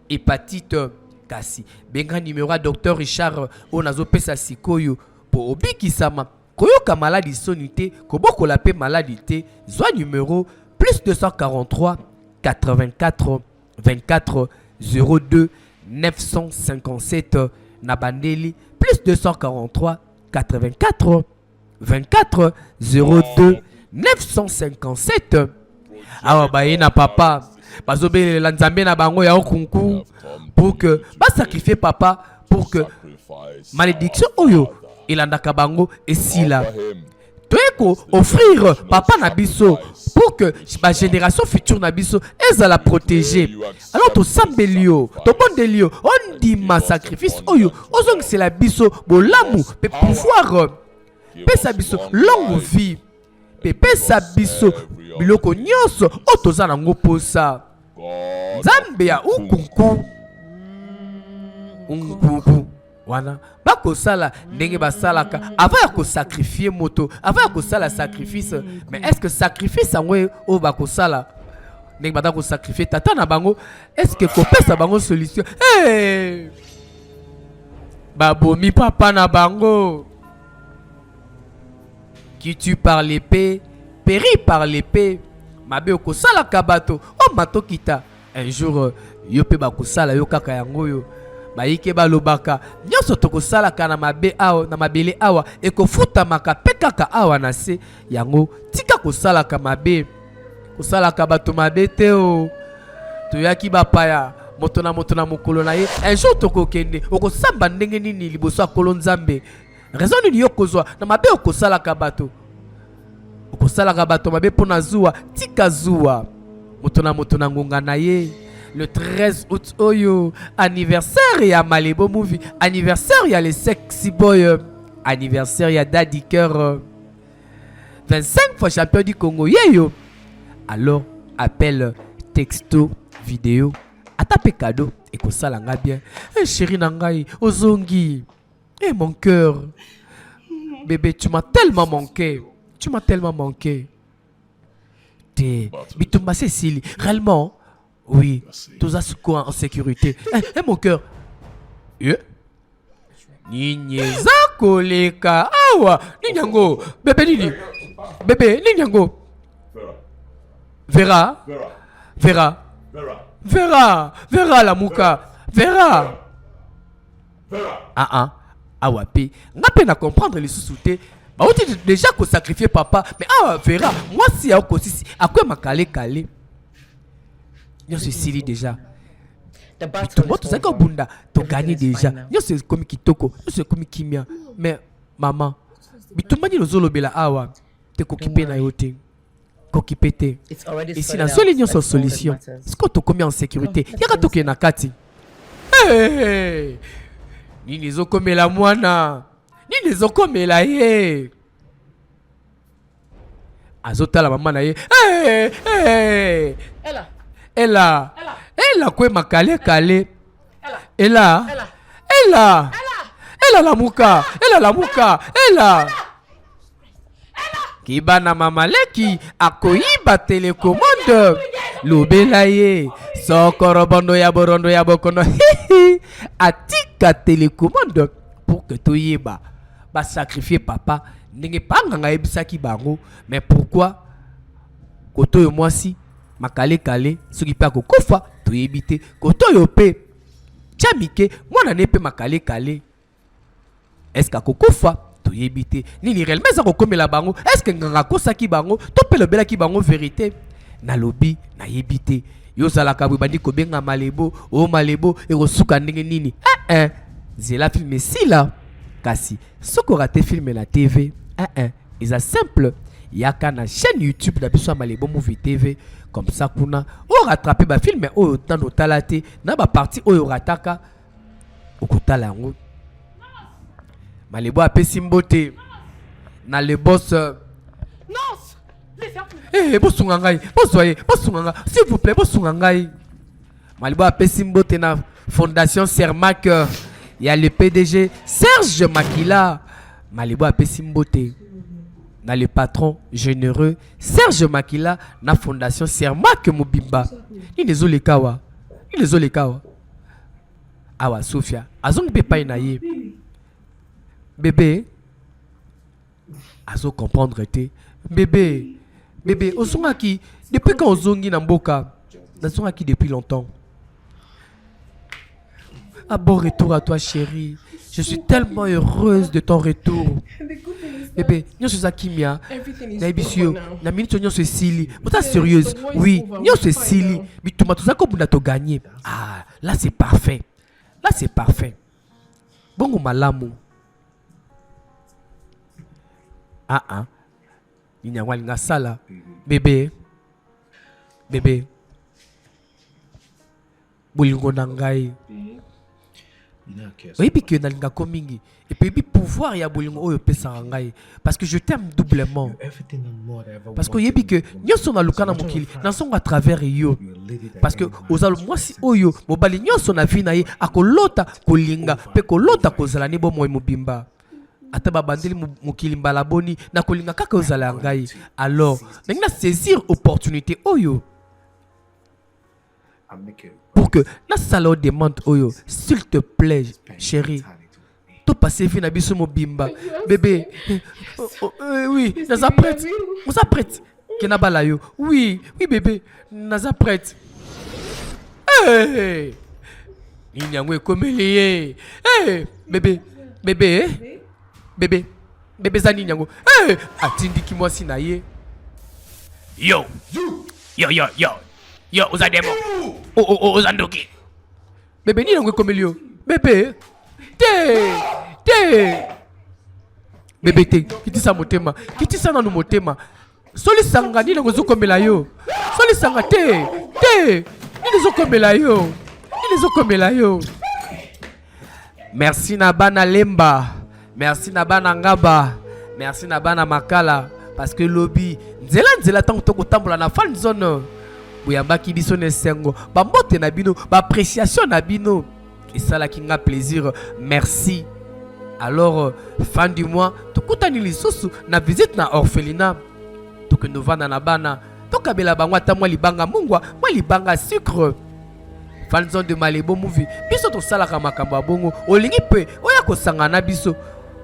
hépatite kasi benga numéro docteur Richard onazo pesa sikoyo po obikisama koyoka maladie sonité kobokola pe maladie te zwa numéro plus 243 84 24 02 957 na bandeli plus 243 84 24 02 957 awa baye na papa bazobelela nzambe na bango ya okunku pour que sacrifier papa pour que malédiction oyo elandaka bango esila toyeko offrir papa na biso pour que ma génération future na biso ezala protéger alors to sambelio to bondelio on dit ma sacrifice oyo ozongisela biso bolamu pe pouvoir pesa biso longue vie pe pesa biso biloko nyonso o toza nango posa nzambe ya ukunku unkuku wana bakosala ndenge basalaka avant ya kosakrifie moto avant ya kosala sacrifice mais est-ce que sacrifice yango oyo bakosala ndenge bata kosakrifie tata na bango est-ce que kopesa bango solution hey! Babomi papa na bango qui tue par l'épée périt par l'épée mabe okosala kabato o mato kita un jour yo pe bakosala yo kaka yango yo bayike balobaka nyonso tokosalaka na mabe awa na mabele awa ekofutamaka pe kaka awa na se yango tika kosalaka mabe kosalaka bato mabe te o toyaki bapaya moto na mokolo na ye un jour tokokende okosamba ndenge nini liboso ya kolo nzambe raison nini yo kozwa na mabe okosalaka bato mabe mpona zuwa tika zuwa moto na ngonga na ye le 13 août oyo anniversaire ya Malebo Movie anniversaire ya les sexy boy anniversaire ya Daddy Cœur 25 fois champion du Congo yeyo alors appelle texto vidéo atape cadeau et kosala nga bien chérie na ngai ozongi mon cœur bébé tu m'as tellement manqué te bitumba Cécile réellement oui tous asuko en sécurité mon cœur ninyeza koleka awa ninyango bébé ninyango Vera la muka Vera awa pe nga pe na comprendre les sous-soutés bah on dit déjà qu'on sacrifier papa mais Vera moi si a aussi à quoi ma calé yo se sili déjà tout monde ça comme bunda to gagner déjà yo se comme kitoko yo se comme kimia mais maman bitumba ni lozolo bela awa te kokipe na yote kokipete ici na seule union sans solution est-ce que to commis en sécurité yaka to ke na kati nini ezokomela mwana nini ezokomela ye azotala mama na ye ela kwe makale ela la muka kibana mama leki akoyiba telecommande lobela ye sokoro bondo ya borondo ya bokono atika telecommande pour que toyeba ba sacrifier papa ndenge panga nga ebisaki bango mais pourquoi koto yo mwasi makale soki pa kokofa toyebite koto yo pe chamike mwana ne pe makale est-ce que kokofa toyebite nini réellement ça kokomela bango est-ce que nganga kosaki bango to pe lobela ki bango vérité na lobi na yebite yo zala ka bandi ko benga malebo e kosuka ndenge nini zela film si là kasi soko raté film na TV ils a simple yaka na chaîne YouTube da biso Malebo Movie TV comme ça kuna o rattraper ba film o tano talate na ba partie o rataka okotala yango Malebo apesi mbote na le boss bosunga ngai bosunga s'il vous plaît bosunga ngai Malebo apesi mbote na fondation Sermac il y a le PDG Serge Makila Malebo apesi mbote na le patron généreux Serge Makila na fondation Sermac Mobimba ni nezolekawa awa Sofia azongi pe pa na ye bébé azo comprendre te bébé osongaki depuis quand ozongi na mboka nazongaki depuis longtemps. Ah, bon retour à toi chérie, je suis tellement heureuse de ton retour. Bébé, nous sommes Kimia, Naibisio, na minute nous sommes Sili. Vous êtes sérieuse? Oui, nous sommes Sili. Mais tu m'as tout ça comme on a tout gagné. Ah, là c'est parfait. Bon malamu. Il y a une sala. Bébé. Bolingo nangai. oyebi ke nalingaka mingi et puis oyebi pouvoir ya bolingo oyo opesaka ngai parce que je t'aime doublement parce que oyebi ke nyonso naluka na mokili nazonga à travers yo parce que ozala mwasi oyo mobali nyonso na vi na ye akolota kolinga mpe kolota kozala ne bomoi mobimba ata babandeli mokili mbala boni na kolinga kaka ozala ya ngai alors ndenge na saisir opportunité oyo pour que la salle demande oyo s'il te plaît chérie to passer vie na biso mobimba bébé oui naza prête naza prête kena bala yo oui bébé naza prête nini yango ekomeli ye bébé za nini yango atindiki mwasi na ye yo ozademo ozandoki bébé nini yango ekomeli yo bébé te bébé te kitisa motema kitisa nanu motema solisanga nini yango ezokomela yo solisanga te nini ezokomela yo merci na bana lemba merci na bana ngaba merci na bana makala parce que lobby nzela tango tokotambola na fan zone boyambaki biso na esengo bambote na bino baappréciation na bino esalaki nga plaisir merci alors fin du mois tokutani lisusu na visite na orphelinat tokende vanda na bana tokabela bango ata mwa libanga mungwa mwa libanga sucre fan zone de Malebo movie biso tosalaka makambo ya bongo olingi mpe oya kosanga na biso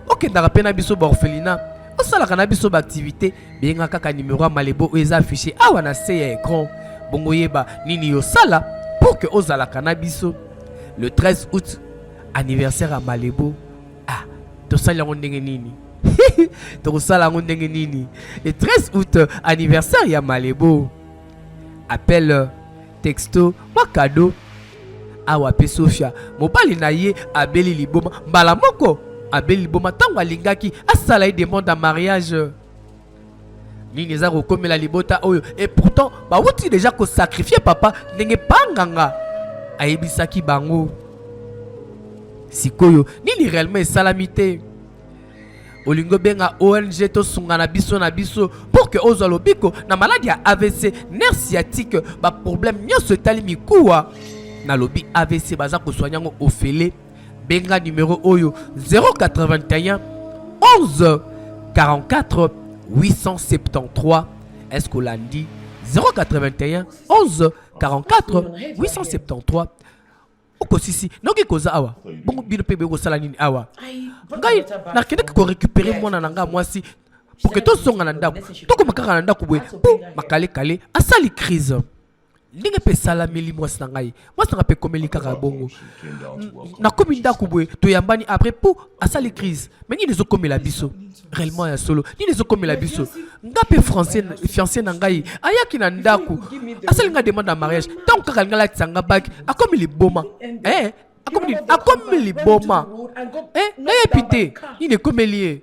okendaka mpe na biso baorphelinat osalaka na biso baactivité benga kaka numéro ya Malebo oyo eza affiché awa na se ya écran bongo yeba nini yosala pour que ozalaka na biso le 13 août anniversaire à Malebo tosali yango ndenge nini tokosala yango ndenge nini le 13 août anniversaire ya Malebo appel texto mwa cadeau awa pe Sofia mobali na ye abeli liboma mbala moko abeli liboma tango alingaki asala ye demande en mariage nini eza kokomela libota oyo et pourtant bawuti déjà kosacrifier papa ndenge panganga ayebisaki bango sikoyo nini réellement esalami te olingo benga ONG tosunga na biso pour que ozwa lobiko na maladie ya AVC nerf sciatique ba problème nyonso etali mikuwa na lobi AVC baza kosoigna ngo ofele benga numéro oyo 081 11 44 873 est-ce qu'on l'a dit 081 11 44 873 okosisi noki koza awa bongo bino pe beko sala nini awa ngai na kende ko récupérer mwana nanga mwasi pour que to songa na ndako to makaka na ndako bwe makale asali crise ndenge pe sala meli mwasi na ngai mwasi na pe komeli kaka bongo na komi ndako bwe to yambani après pour asali crise mais ni les okomela biso réellement ya solo ni les okomela biso ngape français fiancé na ngai ayaki na ndako asali nga demande en mariage tant kaka ngala tsanga baki akomi liboma akomi liboma na epité ni ne komeli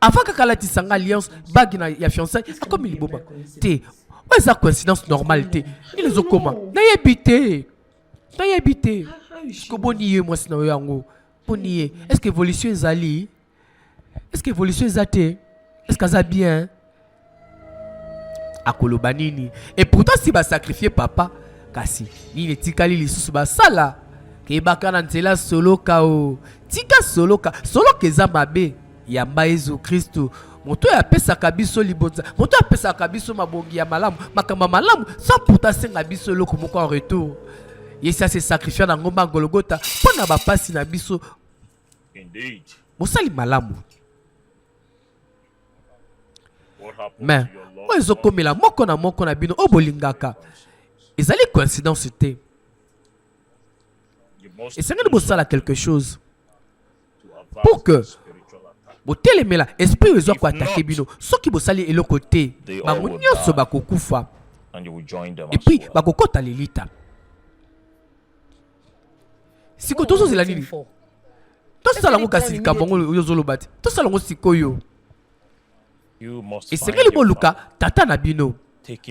avant kaka la tsanga alliance bagi na ya fiancé akomi liboma te eza coïncidence normale te ni les okoma na epité ko boni ye mwasi na yango boni ye est-ce que évolution ezali est-ce que évolution ezate est-ce que ça bien akoloba nini et pourtant si ba sacrifier papa kasi nini tikali lisusu ba sala ke bakana nzela solo kao tika solo keza mabe ya Yesu Kristo moto ya pesa kabiso libonza moto ya pesa kabiso mabongi ya malamu makamba malamu sans pourtant senga biso loko moko en retour yesa se sacrifier na ngomba Golgotha pona ba pasi na biso indeed mosali malamu mais ozo komela moko na bino obolingaka ezali coïncidence te et c'est que nous sala quelque chose pour que botelemela esprit ezo ko attaquer bino soki bosali eloko te bango nyonso bakokufa et puis bakokota lelita siko tozo zela nini tosala ngo kasi kabongo yozoloba te tosala ngo sikoyo esengeli boluka tata na bino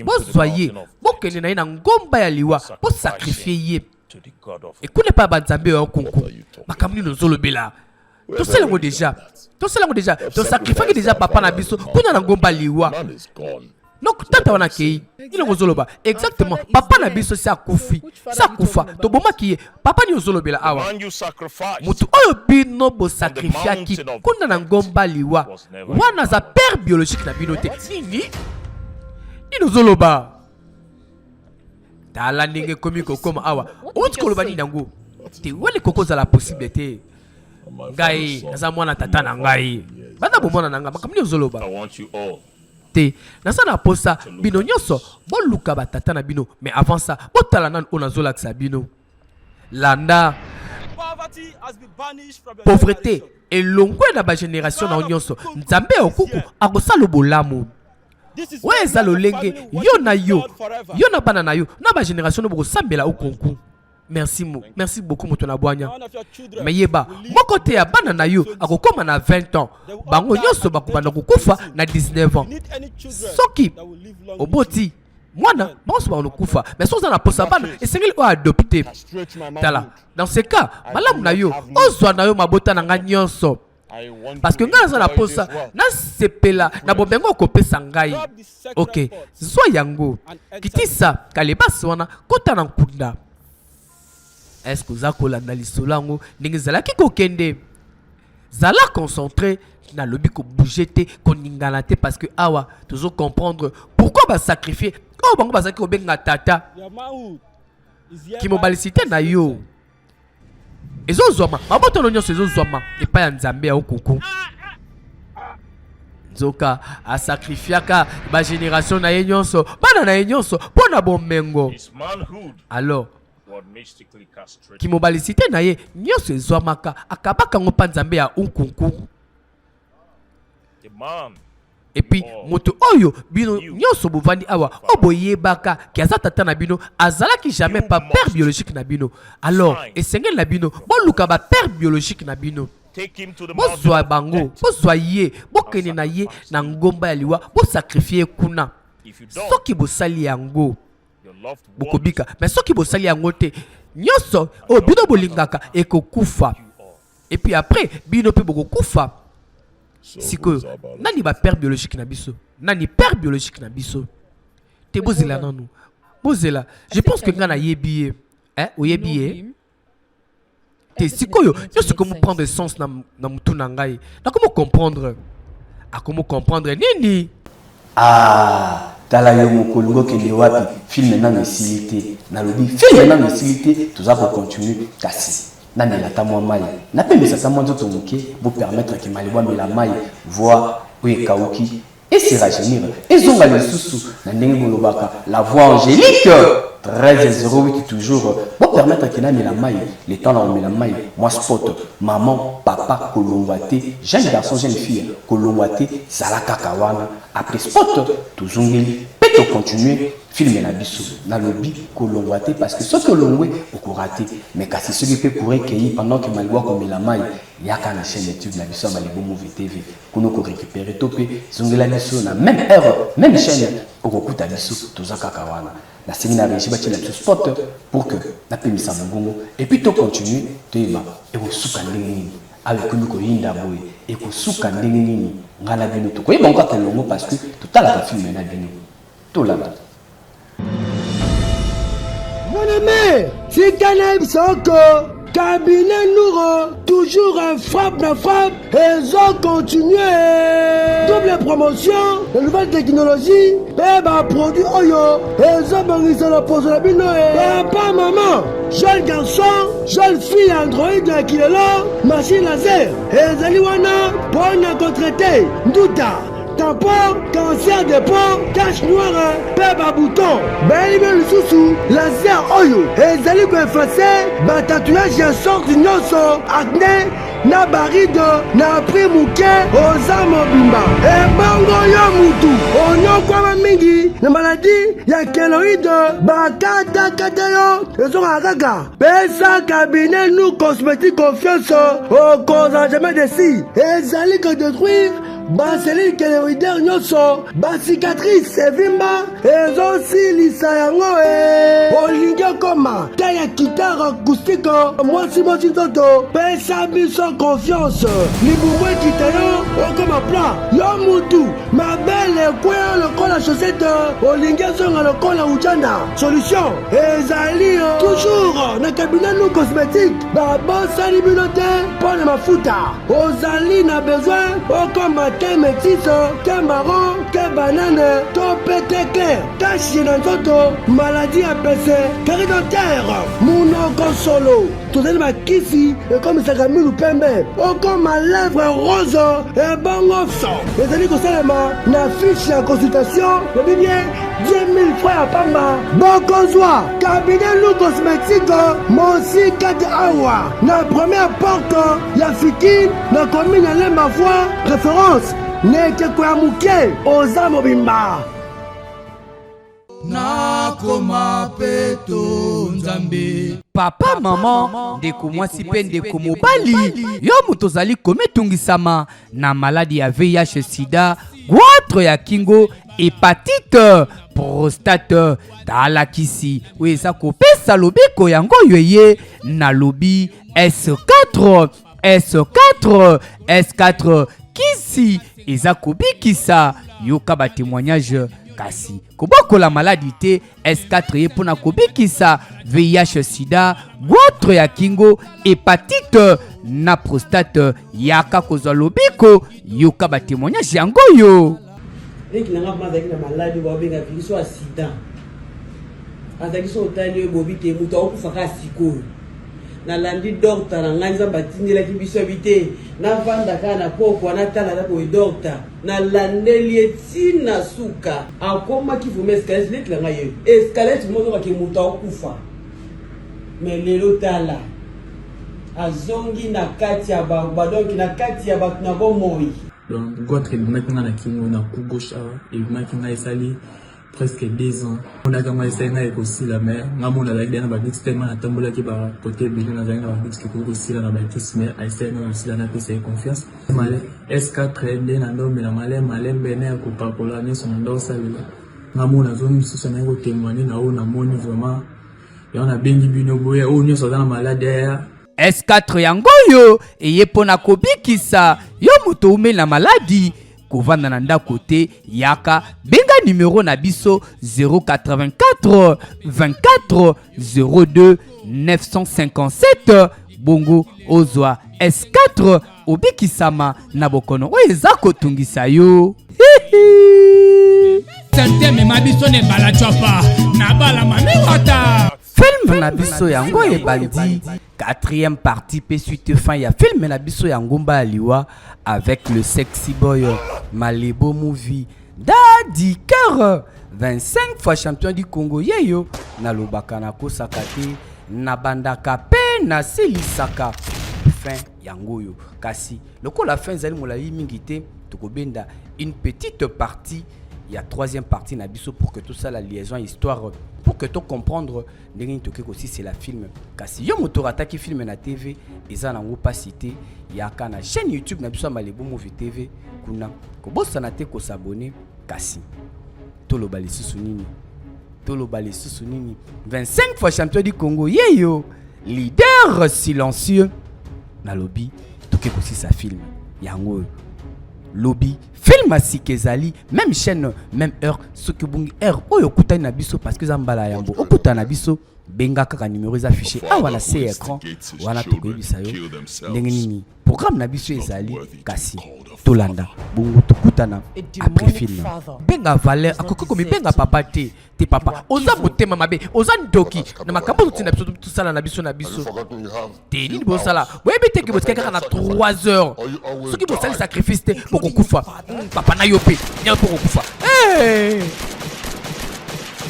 bozwa ye bokende na ye na ngomba ya liwa bosakrifie ye ekune pa banzambe ya kunku makamni nozolo bela toselango déjà tosacrifiaki déjà papa na biso kuna na ngomba liwa donc tata wana kei ilongo zoloba exactement papa na biso si akufa tobomaki ye papa ni ozolobela awa mutu oyo bino bosacrifiaki kuna na ngomba liwa wana za père biologique na bino te nini ozoloba tala ndenge komi kokoma awa outi koloba nini yango te wali kokozala possible te ngai naza mwana tata na ngai banda bomwana na ngai makamni ozoloba te naza na posa bino nyonso boluka batata na bino mais avant ça botala nani oyo nazolakisa bino landa pauvreté elongwe na bagénération na nyonso nzambe okuku akosala bolamu oyo eza lolenge yo na bana na yo na bagénération no bokosambela okonku merci beaucoup moto na bwanya mais yeba moko te ya bana na yo akokoma na 20 ans bango nyonso bakobanda kokufa na 19 ans soki oboti mwana banso bakokufa mais soza na posa bana esengeli o adopter tala dans ce cas malamu na yo ozwa na yo mabota na nga nyonso parce que nga naza na posa nasepela na bomengo okopesa ngai ok zwa yango kitisa kalebasi wana kota na nkunda. Est-ce que oza kolanda lisolo yango ndenge ezalaki kokende zala concentré na lobi kobouge te koningana te parce que awa tozo comprendre pourquoi basacrifier oyo bango bazalaki kobenga tata kimobalicité na yo ezozwama mabotono nyonso ezozwama epai ya nzambe ya okuku nzoka asacrifiaka bagénération na ye nyonso bana na ye nyonso mpo na bomengo alors kimobalicité na ye nyonso ezwamaka akabaka ngo mpa nzambe ya unkunku et puis moto oyo bino nyonso bovandi awa oboyebaka ki aza tata na bino azalaki jamais pas père biologique na bino alors esengeli na bino boluka ba père biologique na bino bozwa bango bozwa ye bokende na ye na ngomba ya liwa bosacrifie kuna soki bosali yango bokobika mais soki bosali yango te nyonso oyo bino bolingaka ekokufa et puis après bino mpe bokokufa sikoyo nani ba père biologique na biso nani père biologique na biso te bozela nanu bozela je pense que nga na yebi ye oyebi ye te sikoyo nyonso komo prendre sens na mutu na ngai nakomo comprendre nini tala yo mokolongo kende wapi film nano esili te nalobi film nano esili te toza kocontinue kasi namela ata mwa mai napemisa ata mwa nzoto moke bopermettre ke malebo amela mai voi oyo ekauki esiragenir ezonga lisusu na ndenge bolobaka la voix angélique 1308 toujours bopermettre ke namela mai le temps na omela mai mwa spot maman papa kolongwa te jeune garçon jeune fille kolongwa te zala kaka wana après spot tozongeli mpe tocontinue filme na biso na lobi kolongwa te parce que soki olongwe okorate mais kasi soki mpe pourrait kei pendant que maliwa komela mai yaka na chaîne YouTube na biso ya Malibu Movie TV kuna korécupérer to mpe zongela biso na même heure même chaîne okokuta biso toza kaka wana nasengi na régi batyela biso spot pour que napemisa mongongo et puis tocontinue toyeba ekosuka ndenge nini awa ekomi koyinda boye ekosuka ndenge nini ngai na bino tokoyeba ngo kaka elongo parce que totalaka filme na bino tolanda. Mon ami, si Canel Soko, cabinet Nouro, toujours un frappe, et ont continué. Double promotion, de nouvelles technologies, et bah produit Oyo, et ont bannisé la pose de la bino, papa, maman, jeune garçon, jeune fille Android qui est là, machine laser, et Zaliwana, bonne à contrater, Ndouta. Tampon, cancer de peau, tache noire, peb à bouton, belle sous laser oyo, et zali ko effacer, ba tatouage ya sorte nyonso, acné, na baride, na primuke, oza mobimba, e bongo yo mutu, onyo kwa mingi, na maladie, ya keloïde, ba kata yo, ezo kaka, pesa cabinet nous cosmétique confiance, au cause jamais de si, et zali ko détruire, baselile keloïdaire nyonso basicatrice evimba ezosilisa yango olingi okoma ta ya kitare acoustique mwasi nzoto pesa biso confiance libumu ekita yo okoma plan yo mutu mabele ekweyo lokola chaussette olingi ezonga lokola ujana solution ezali toujours na cabinet nu cosmétique babosani bino te mpo na mafuta ozali na besoin okoma te métisse te marron te banane to pete clair tache na nzoto maladie ya pese caridentaire munoko solo tozali makisi ekomisaka milu pembe okoma lèvre rose ebongo so ezali kosalema na fiche ya consultation lobi bien 10 000 francs ya pamba bokozwa cabinet lu cosmétique mosika te awa na première porte ya fikine na commune ya lemba foi référence nekeko ya moke oza mobimba nakoma peto nzambe papa mama ndeko mwasi mpe ndeko mobali yo moto ozali komitungisama na maladi ya VIH sida goitre ya kingo hépatite prostate talakisi oyo eza kopesa lobiko yango oyo eye na lobi S4 S4 kisi eza kobikisa yoka ba témoignage kasi kobokola maladi te S4 ye mpona kobikisa VIH sida goitre ya kingo hépatite na prostate yaka kozwa lobiko yoka ba témoignage yango yo leki nanga mpona azalaki na maladi babengaki biso ya sida azalaki so otali oyo bobi te moto akokufaka sikoyo nalandi docteur na ngai nzambe atindelaki biso yebi te navanda kaka na pokwa natala kaka oye docteur nalandeli ye ntina suka akomaki vuma escalete letila ngai yeyo escalete mozokaki moto akokufa me lelo tala azongi na kati ya badonki na kati ya bato na bomoi donc goitre ebimaki nga na kingo na coup gauche awa ebimaki nga esali presque 2 ans onaka nga esali nga ekosila mais nga mona azalaki deya na babix te nga natambolaki bakote ebele nazalaki na babix ekoki kosila na bakisi mais esali nga kosila napesa ye confiance S4 nde na ndomela malembe ne ya kopakola nyonso na nda osalela nga mona azongi misusu naye kotémoigne na oyo namoni vraiment yango nabengi bino boya oyo nyonso aza na malade ya S4 yango yo eye mpona kobikisa yo moto umeli na maladi kovanda na ndako te yaka benga numero na biso 084 24 02 957 bongo ozwa S4 obikisama na bokono oyo eza kotungisa yo senteme mabiso ne bala chapa na bala mamiwata film na biso yango ebandi 4e partie pe suite fin ya film na biso ya ngomba aliwa avec le sexy boy Malebo Movie Daddy Cœur 25 fois champion du Congo yeyo na lobaka na kosaka te na bandaka pe na silisaka fin yango yo kasi lokola fin zali molai mingi te tokobenda une petite partie il y a 3e partie na biso pour que tout ça la liaison histoire pour que tu comprendre ndenge toke aussi c'est la film kasi yo moto rataki film na TV eza nango pas cité yaka na chaîne YouTube na biso Malebo Movie TV kuna ko bosana te ko s'abonner kasi toloba lisusu nini 25 fois champion du Congo yeyo leader silencieux na lobby toke aussi sa film yango lobby film asikezali même chaîne même heure ce que bungi heure oyo kutani na biso parce que zambala yambo okuta na biso benga kaka numéro is affiché awa na se écran wana tokoyebisa yo ndenge nini programme na biso ezali kasi tolanda bongo tokutana après film benga valeur akoko komi benga papa te papa oza motema mabe oza ndoki na makambo totina biso tusala na biso te nini bosala boyebi te ke botika kaka na 3 heures soki bosali sacrifice te bokokufa papa na yo pe nyayo mpo kokufa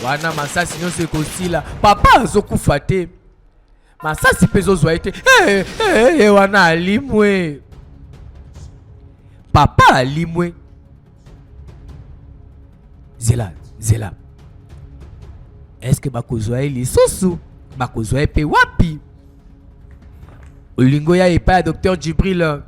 wana masasi nyonso ekosila papa azokufa te masasi mpe ezozwa ye te wana alimwe papa alimwe zela eske bakozwa ye lisusu bakozwa ye mpe wapi olingo ya epai ya docteur Djibril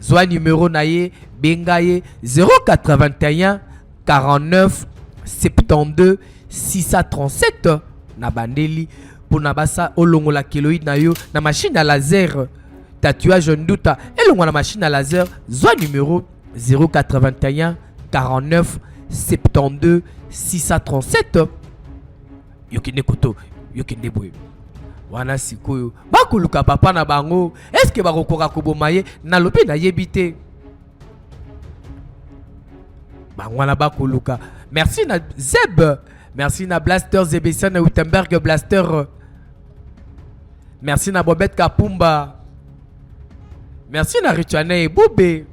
zwa numéro na ye bengaye 081 49 72 637 na bandeli pour nabasa olongola keloïd na yo na machine à laser tatouage nduta elongola machine à laser zwa numéro 081 49 72 637 yokinde koto yokinde boye wana sikoyo bakoluka papa na bango est-ce que bakokoka koboma ye na lobi na yebite bangwana bakoluka. Merci na Zeb, merci na Blaster Zebesian na Wittenberg Blaster, merci na Bobette Kapumba, merci na Richane Boube,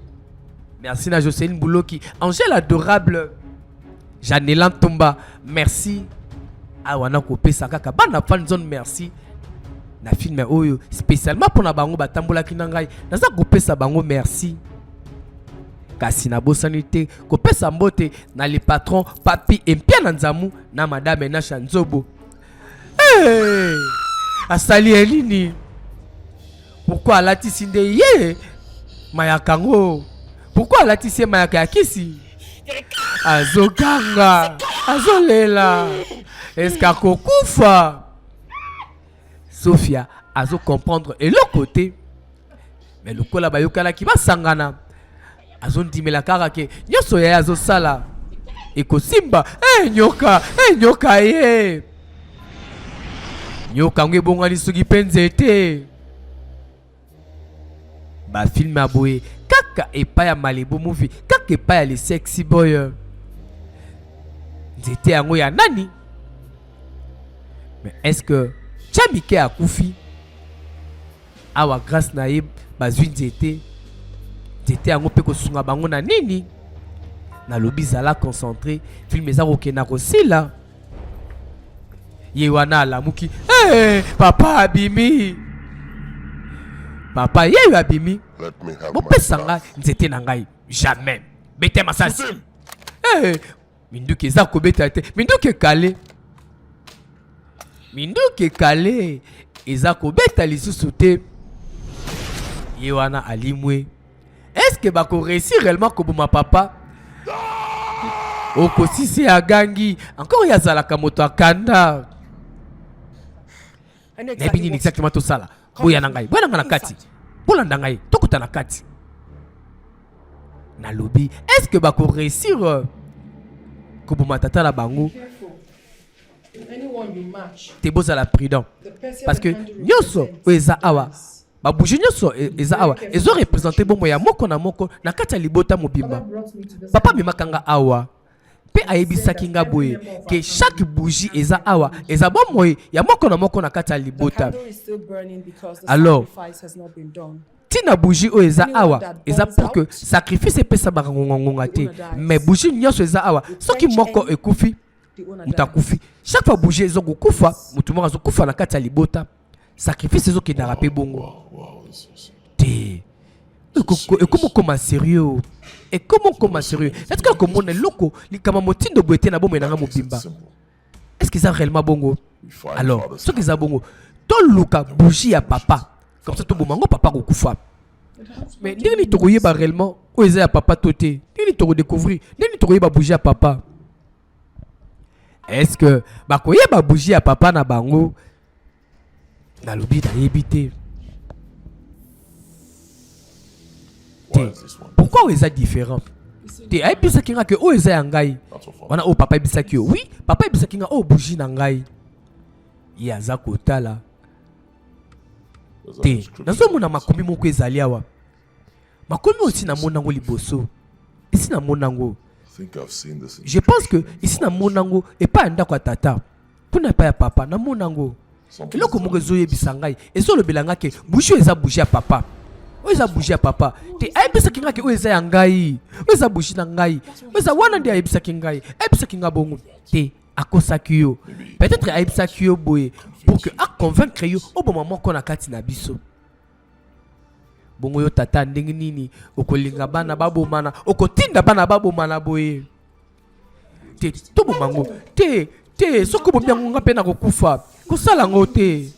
merci na Jocelyne Bouloki, Angèle Adorable, Janelan Tomba, merci à wana kopé sakaka bana fan zone, merci na film oyo spécialement pour na bango batambola kinangai naza kopé sa bango merci. Kasi na bosanité kopesa mbote na les patrons papi empia na nzamu na madame na Chanzobo. Hey! Asali elini. Pourquoi alatisi nde ye mayakango? Pourquoi alatisi mayaka ya kisi? Azoganga, azolela. Eska kokufa? Sophia azo comprendre et le côté. Mais le kola bayokala ki ba sangana. Azon dimela kaka ke nyoso ya azo sala ekosimba nyoka ye nyoka ngwe bongani sugi penzete ba film aboye kaka epa ya Malibu movie kaka epa ya le sexy boy nzete yango ya nani. Mais est-ce que Chamike akufi awa grâce na ye bazwi nzete c'était un peu kosunga bango na nini na lobi zala concentré film eza kokena kosila ye wana alamuki papa abimi papa ye abimi bopesa ngai nzete na ngai jamais bete masasi minduki eza kobeta te minduki kale eza kobeta lisusu te ye wana alimwe. Est-ce que bako réussir réellement koboma papa? Oko sisi agangi encore yazala kamoto akanda. Nebi ni exactement tout ça là. Boya nangai, boya nanga na kati. Bolanda ngai, tokuta na kati. Na lobi, est-ce que bako réussir koboma tata la bango? Te boza la prudent. Parce que nyoso oeza awa. Ba bouger nyoso eza awa ezo représenter bombo ya moko na moko na kati ya libota mobimba. Papa bimakanga awa pe ayebisaki nga boye que chaque bougie eza awa eza bombo ya moko na moko na kati ya libota. Alors tina bougie o eza awa eza pour que sacrifice pesa barangonga te, mais bougie nyoso eza awa soki moko ekufi mutakufi. Chaque fois bougie ezo kufa mutu moko azokufa na kati ya libota. Sacrifice ezo ki narape bongo. Te. Et comment sérieux? Et comment sérieux? Est-ce que comme on est loco, li kama motindo boete na bomo na mobimba. Est-ce que ça réellement bongo? Alors, ce que ça bongo, to luka bougie à papa. Comme ça to bomango papa ko kufa. Mais ndeni to koyeba réellement o eza ya papa toté. Ndeni to découvrir, ndeni to koyeba bougie à papa. Est-ce que ba koyeba bougie à papa na bango? Na lobi na yebite. Pourquoi ils sont différents? Te ay bisa kinga ke o eza yangai. Wana o papa bisa ki oui, papa bisa kinga o bougie na ngai. Ya za kotala. Te nazo mona makomi moko ezali awa. Makomi aussi na monango liboso. Ici na monango. Je pense que ici na monango et pas ndako tata. Puna pa ya papa na monango. Eloko moko ezoye bisangai ezolo belanga ke bougie eza bougie ya papa. O eza bougie ya papa. Te ayebisa kinga ke o eza ya ngai. O eza bougie na ngai. O eza wana ndi ayebisa kinga. Ayebisa kinga bongo. Te akosaki yo. Peut-être ayebisa yo boye pour que a convaincre yo o bon moment ko na kati na biso. Bongo yo tata ndenge nini okolinga bana babomana okotinda bana babomana boye. Te to bomango. Te soko bomyango ngape na kokufa. Kosala ngo te.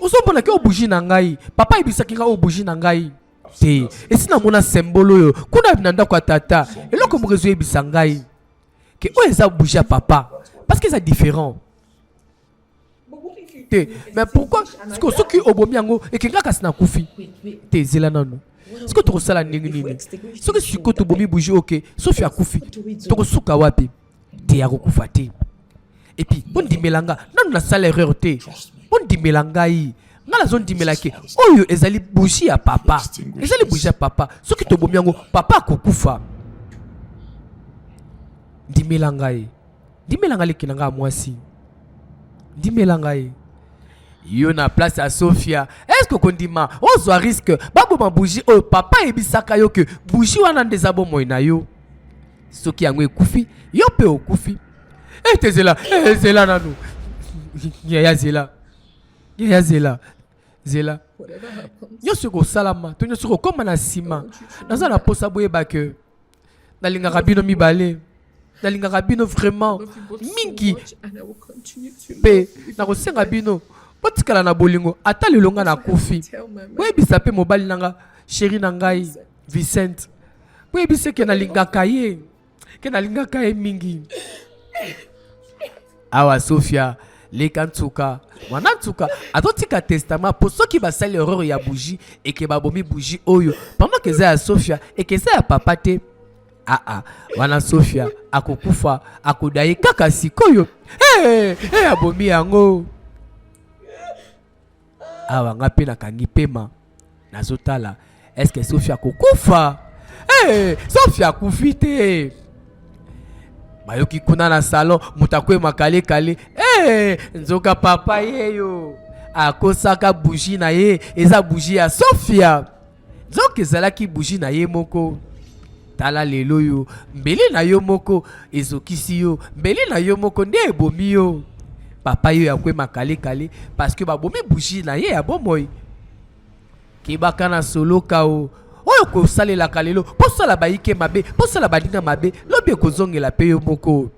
Ozomona ke o bougie na ngai. Papa ibisa kinga o bougie na ngai. te esina mona symbole oyo kuna binanda kwa tata eloko mokezo yebisa ngai ke oyo eza bougie ya papa parce que c'est différent te mais pourquoi siko soki obomi yango ekenga kasi na kufi te ezela nano siko tokosala ndenge nini soki siko tobomi bougie oke sofi akufi tokosuka wapi te ya kokufa te et puis bondimelanga nanu nasala erreur te bondimela ngai nga nazondimela ke oyo ezali bougie ya papa ezali bougie ya papa soki tobomi yango papa akokufa ndimela ngai leki na nga mwasi ndimela ngai yo na place ya Sophia est-ce que kondima ozwa risque baboma bougie oyo papa ebisaka yo ke bougie wana ndeza bomoi na yo soki yango ekufi yo pe okufi ezela nanu ya zela nyonso ekosalama to nyonso ekokoma na nsima naza na posa boyeba ke nalingaka bino mibale nalingaka bino vraiment mingi mpe nakosenga bino botikala na bolingo ata lelo nga nakufi boyebisa mpe mobali nanga sheri na ngai Vicente boyebisa ke nalingaka ye mingi awa Sophia leka ntuka mwana ntuka atotika testament po soki basali erreur ya bougie eke babomi bougie oyo pendant que eza ya Sophia eke eza ya papa te wana Sophia akokufa akodaye kaka sikoyo abomi yango awa nga mpe nakangi pema nazotala est-ce que Sophia akokufa Sophia akufi te bayoki kuna na salon mutakwe makale nzoka papa yeyo akosaka bougie na ye eza bougie ya Sophia nzoka ezalaki bougie na ye moko tala lelo yo mbeli na yo moko ezokisi yo mbeli na yo moko nde ebomi yo papa yo yakwe makale parce que babomi bougie na ye ya bomoi kebaka na soloka o oyo kosalelaka lelo posala bayike mabe posala badinga mabe lobi ekozongela pe yo moko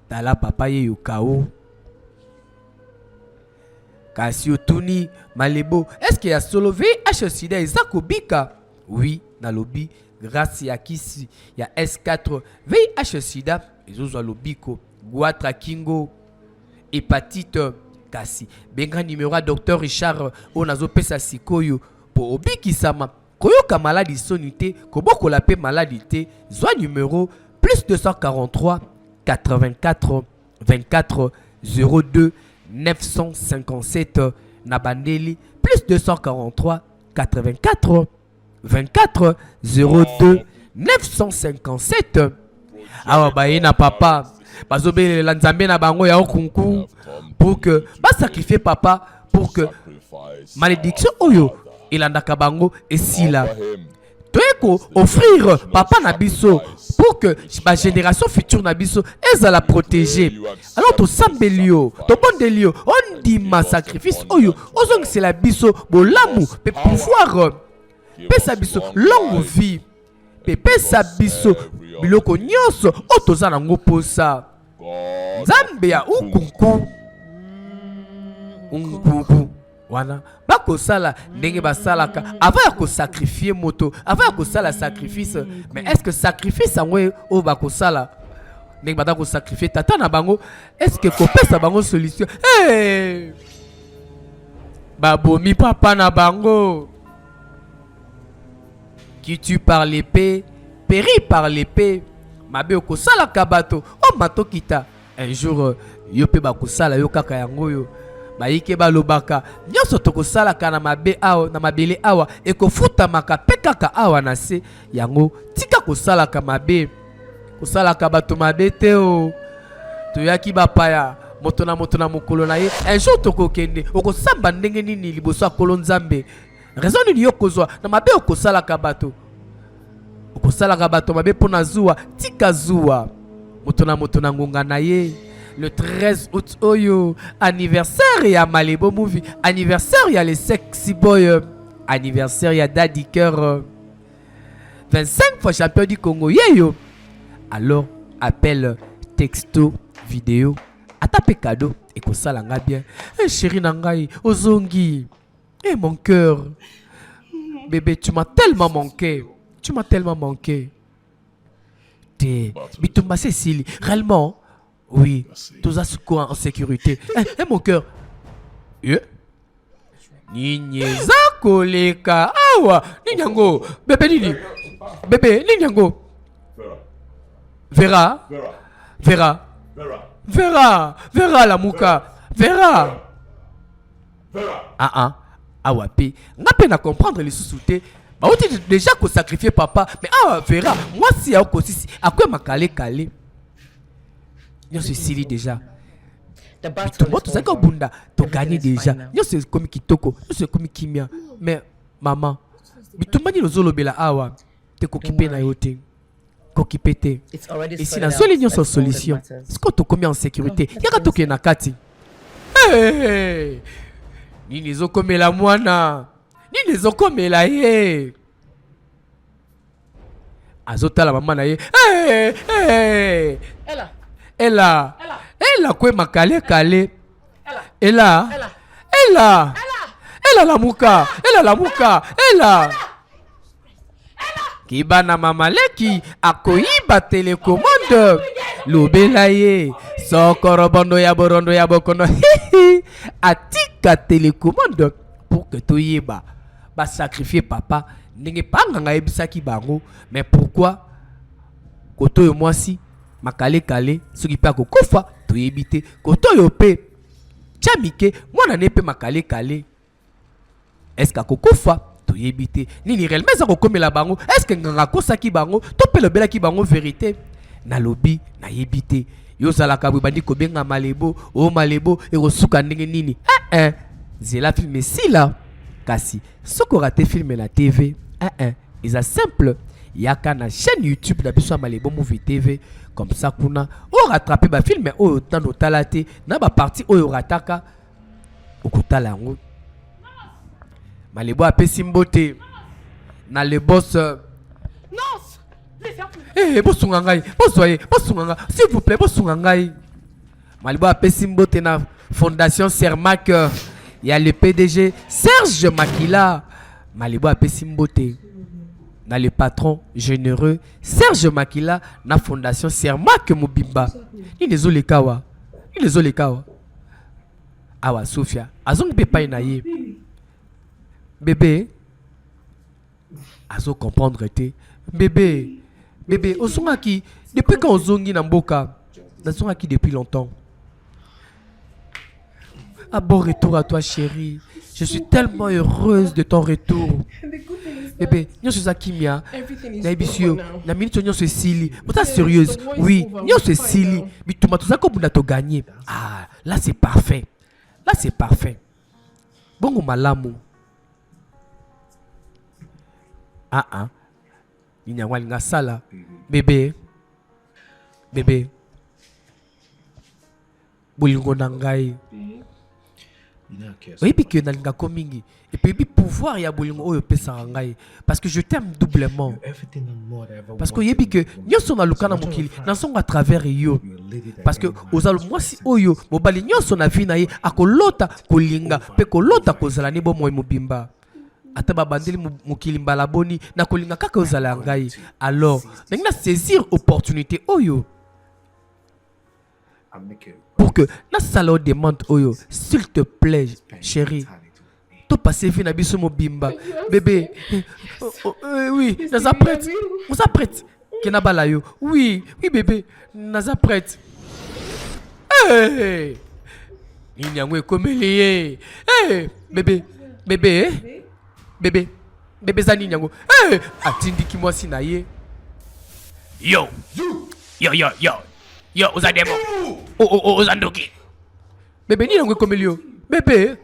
tala papa ye yokao kasi otuni malebo est-ce que ya solo VIH sida eza kobika oui na lobi grâce ya kisi ya S4 VIH sida ezozwa lobiko goitre kingo hépatite kasi benga numéro à docteur Richard onazo pesa sikoyo po obikisama koyoka maladie sonité kobokola pe maladie te zwa numéro plus 243 84 24 02 957 na bandeli plus 243 84 24 02 957 awa baye na papa bazobelela nzambe na bango ya okunku pour que sacrifier papa pour que malédiction oyo elandaka bango esila toyeko offrir papa na biso pour que ba génération future na biso ezala protéger alors to sambelio to bondelio on dit ma sacrifice oyo ozongisela biso bolamu pe pouvoir pesa biso longue vie pesa biso biloko nyonso otoza nango posa nzambe ya ukunku wana bakosala ndenge basalaka avant ya kosacrifier moto avant ya kosala sacrifice mais est-ce que sacrifice yango oyo bakosala ndenge bata kosacrifier tata na bango est-ce que kopesa bango solution babomi papa na bango qui tue par l'épée périt par l'épée mabe okosala kabato o mato kita un jour yo pe bakosala yo kaka yango yo bayike balobaka nyonso tokosalaka na mabe awa na mabele awa ekofutamaka pe kaka awa na se yango tika kosalaka mabe kosalaka bato mabe te o toyaki bapaya moto na mokolo na ye un jour tokokende okosamba ndenge nini liboso ya kolo nzambe raison nini yo kozwa na mabe okosalaka bato mabe mpona zuwa tika zuwa moto na ngonga na ye le 13 août oyo anniversaire ya Malebo Movie anniversaire ya les sexy boy anniversaire ya Daddy Cœur 25 fois champion du Congo yeyo alors appelle texto vidéo atape cadeau et kosala nga bien chérie na ngai ozongi mon cœur Bébé, tu m'as tellement manqué. Tu m'as tellement manqué. Bitumba Cécile, réellement, oui, tous à ce coin en sécurité. Eh, mon cœur. Ninyeza koleka. Awa, Ninyango. Bébé Nini. Bébé, Ninyango. Vera. Vera. Vera. Vera la mouka. Vera. Awa, pe. N'a peine à comprendre les sous-soutés. Bah, on dit déjà qu'on sacrifiait papa. Mais Vera, moi si à quoi m'a calé. Yo se sili déjà. Bitumba tout ça que bunda, tu gagné déjà. Yo se comme kitoko, yo se comme kimia. Mais maman, bitumba ni lozolo bela awa, te kokipe na yote. Kokipete. Ici na seule ligne sur solution. Est-ce que tu combien en sécurité? Yaka to ke na kati. Hey! Ni nizo komela mwana. Ni nizo komela ye. Azota la maman na ye. Hey! Ella kwe makale kale. Ella la muka. Kibana mama leki akoyiba telecommande. Lobela ye. Sokoro bondo ya bokono. Atika télécommande pour que tu yeba. Ba sacrifier papa. Nenge panga nga ebisaki bango. Mais pourquoi? Koto yo mwasi. Makale kale. Soki pa kokofa. Tu yebite. Koto yo pe. Chamike. Mwana nepe makale kale. Est-ce que kokofa? Tu yebite. Nini réellement ça kokome la bango. Est-ce que nga kosa ki bango? Tope le bela ki bango vérité. Na lobi. Na yebite. Yo zala kabou bandi kobenga malebo. O malebo. E rosuka ndenge nini. Zela filme si là. Kasi. Soko rate filme la TV. Ils a simple. Yaka na chaîne YouTube d'Abisso Malebo Movie TV. Comme ça, kuna. O rattraper ba film. O tano talate. Na ba parti o rataka. O kotala yango. Malebo a pe simbote. Na le boss. Non! Bosungangai. Bosunga. S'il vous plaît, bosungangai. Malebo a pe simbote na Fondation Sermac. Il y a le PDG Serge Makila. Malebo a pe simbote. Na le patron généreux Serge Makila na Fondation Sermac Mobimba. Ni désolé kawa. Awa Sofia. Azong be pa na ye. Bébé. Azo comprendre te. Bébé, osungaki depuis quand ozongi na mboka. Nazongaki depuis longtemps. Ah, bon retour à toi chérie. Je suis tellement heureuse de ton retour. Bébé, nous sommes à Kimia. Naibisio, na minute nous sommes Sili. Vous êtes sérieuse? Oui, nous sommes Sili. Mais tout le monde a gagné. Ah, là c'est parfait. Bon malamu. Ninyangwalinga sala. Bébé. Bolingo nangai. Oui, puis que nalinga komingi. Et puis pouvoir ya bolingo oyo pesa ngai parce que je t'aime doublement. Parce que yebi que nyoso na lukana mokili na songa à travers yo. Parce que ozalo mwasi oyo mobali nyoso na vie na ye akolota kolinga pe kolota kozala ne bo moy mobimba. Ata babandeli mokili mbala boni na kolinga kaka ozala ngai. Alors, na saisir opportunité oyo. Pour que la salle demande oyo, s'il te plaît, chérie, tu passes vie na biso mobimba, bébé. Oui, naza prête. On s'apprête. Kena balayo. Oui, bébé, naza prête. Hey, Ninyangwe komelié. Hey, bébé zani nyango. Hey, atindi ki moi sinaye. Yo, uzademo. Uzandoki. Bébé ni nangwe komelio. Bébé.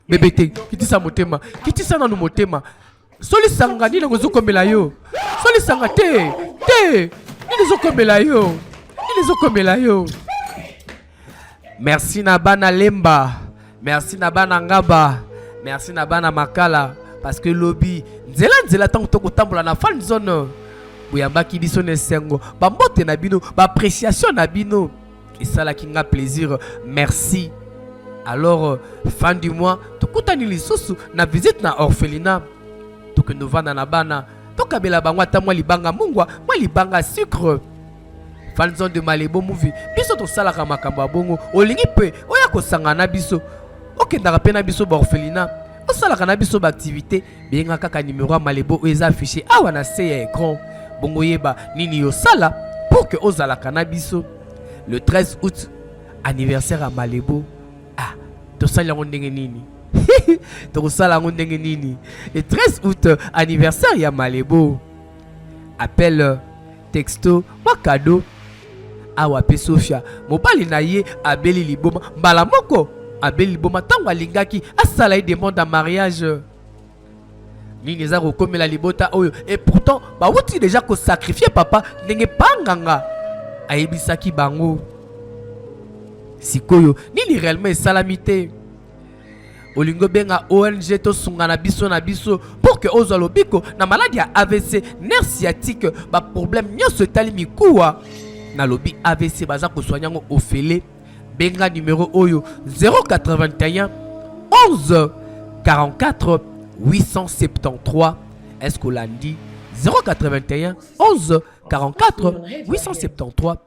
Bébé te. Kitisa motema. Kitisa nanu motema. Soli sanga ni nangwe zokomela yo. Soli sanga te. Ni zokomela yo. Merci na bana Lemba. Merci na bana Ngaba. Merci na bana Makala. Parce que lobby. Nzela tango toko tambola na fan zone. Bouyamba ki biso ne sengo. Ba mbote na bino. Ba appréciation na bino. Et ça là qui nga plaisir. Merci. Alors, fin du mois, tu tukutani lisusu na visite na orphelinat tokende vanda na bana tokabela bango ata mwa libanga mungwa mwa libanga sucre fan zone de Malebo movie biso tosalaka makambo ya bongo olingi mpe oya kosanga na biso okendaka mpe na biso baorphelinat osalaka na biso baactivité benga kaka numéro ya Malebo oyo eza affiché awa na se ya écran bongo yeba nini yosala pour que ozalaka na biso le 13 août anniversaire à Malebo. Ah, tosala yango ndenge nini? Tosala yango ndenge nini? Le 13 août anniversaire ya Malebo. Appel texto wa cadeau awa pe Sofia mobali na ye abeli liboma mbala moko abeli liboma tango alingaki asala ye demande en mariage nini eza kokomela libota oyo et pourtant bawuti déjà ko sacrifier papa ndenge panganga ayebisaki bango sikoyo nini réellement esalami te olingo benga ONG to sunga na biso pour que ozwa lobiko na maladie ya AVC nerf sciatique ba problème nyonso etali mikuwa na lobi AVC baza ko soigner ngo ofele benga numéro oyo 081 11 44 873 est-ce qu'on l'a dit 081 11 44 873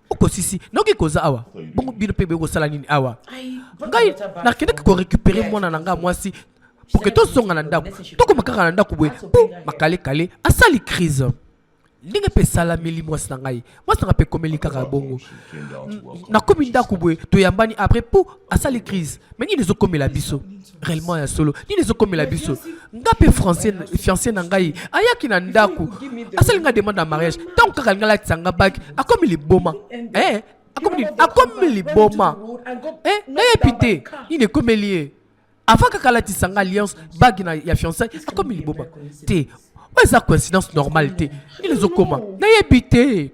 okosisi noki koza awa bongo bino pe beko sala nini awa ngai na kende ko récupérer mwana nanga mwasi pour que to songa na ndako toko makaka na ndako bwe makale kale asali crise ndenge pe sala meli mwasi ngai mwasi nanga pe komeli kaka bongo na komi ndako bwe to yambani après pour asali crise mais ni les okomela biso réellement ya solo ni les okomela biso nga pe français fiancé na ngai ayaki na ndako asali nga demande en mariage tant kaka ngala tsanga bag akomi liboma akomi liboma na epité ni ne komeli avant kaka la tsanga alliance bag na ya fiancé akomi liboma te ouais ça coïncidence normale te ni les okoma na epité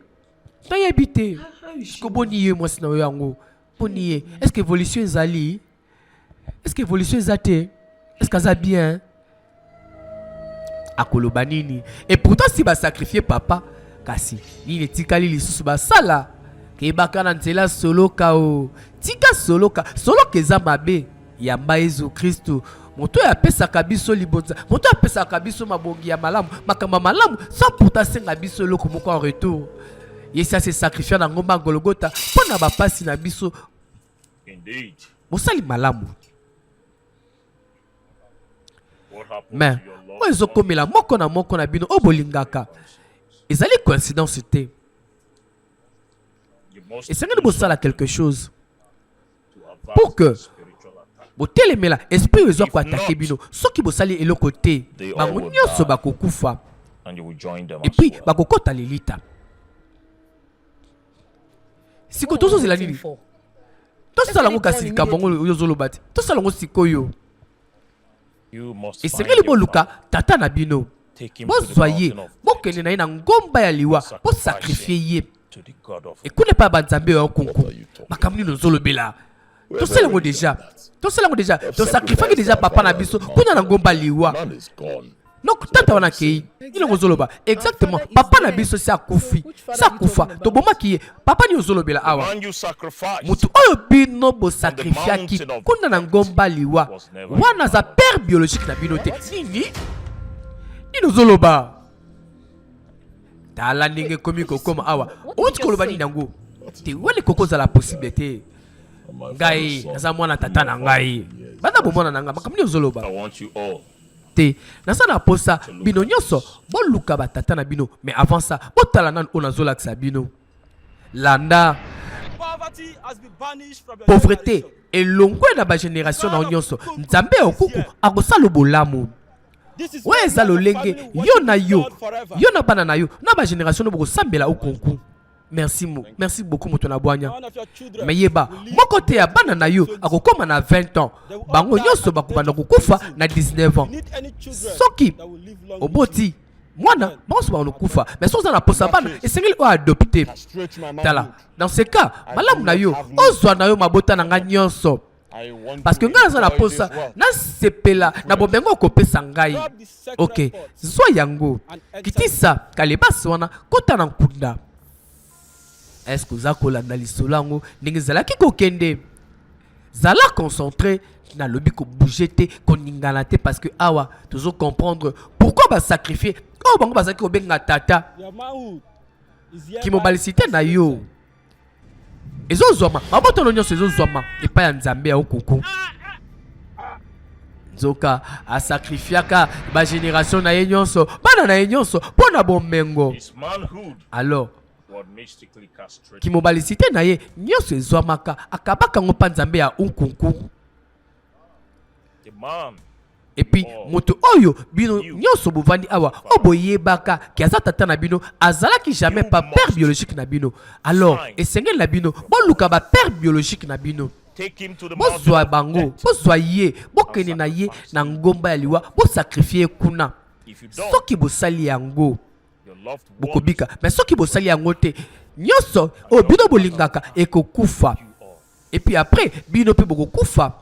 ko boni moi sina yango boni est-ce que évolution ezali est-ce que évolution ezate est-ce que ça bien akoloba nini et pourtant si ba sacrifier papa kasi nini tikali lisusu ba sala ke bakana nzela solo kao tika solo keza mabe ya Yesu Kristo moto ya pesa kabiso libonza moto ya pesa kabiso mabongi ya malamu makamba malamu sans pourtant senga biso loko moko en retour yesa se sacrifier na ngomba Golgotha pona ba pasi na biso indeed mosali malamu mais ozo komela moko na bino obolingaka ezali coïncidence te et c'est que bosala quelque chose pour que botelemela esprit ozo ko attaquer bino soki bosali eloko te bango nyonso bakokufa et puis bakokota lelita siko tozo zela nini tosala ngo kasi kambongo yozoloba te tosala ngo sikoyo et c'est que boluka tata na bino bozwaye bokende na ye na ngomba ya liwa po sacrifier ye et kune pa banzambe ya konku makamni nozolobela tosala ngo déjà to sacrifier déjà papa na biso kuna na ngomba liwa donc tata wana kei ilo ngozoloba exactement papa na biso sa kufa to bomaki ye papa ni ozolobela awa mutu oyo bino bo sacrifiaki kuna na ngomba liwa wana za père biologique na bino te nini ozoloba tala ndenge komi kokoma awa oti koloba nini nango te wali kokoza la possibilité ngai naza mwana tata na ngai bana bomona nanga makamni ozoloba te nasa na posa bino nyonso boluka batata na bino mais avant ça botala nanu ona zolakisa bino landa pauvreté elongwe na ba génération na nyonso nzambe okuku akosala bolamu ouais eza lolenge yo na bana na yo na ba génération no bokosambela okonku merci beaucoup moto na bwanya mais yeba moko te ya bana na yo akokoma na 20 ans bango nyonso bakubanda kokufa na 19 ans soki oboti mwana banso bakokufa mais soza na posa bana esengeli o adopter tala dans ce cas malamu na yo ozwa na yo mabota na nga nyonso parce que nga na posa na sepela na bobengo kopesa ngai ok zwa yango kitisa kalebasi wana kota na nkunda. Est-ce que vous avez la lisolo ndenge zala ki kokende zala concentré na lobby ko bouger te ko ningana te parce que awa toujours comprendre pourquoi ba sacrifier oh bango ba sacrifier benga tata qui mobalicité na yo ezo zoma maboto no nyonso ezo zoma epa ya nzambe ya okuku nzoka a sacrifiaka ba génération na ye nyonso bana na ye nyonso pona bomengo alors qui mobalicité na ye nyonso ezwamaka akabaka ngo pa nzambe ya okuku et puis moto oyo bino nyonso bovandi awa oboyebaka ki aza tata na bino azalaki jamais pas père biologique na bino alors esengeli na bino boluka ba père biologique na bino bozwa bango bozwa ye bokende na ye na ngomba ya liwa bosakrifie kuna soki bosali yango bokobika mais soki bosali yango te nyonso oyo bino bolingaka ekokufa et puis après bino mpe bokokufa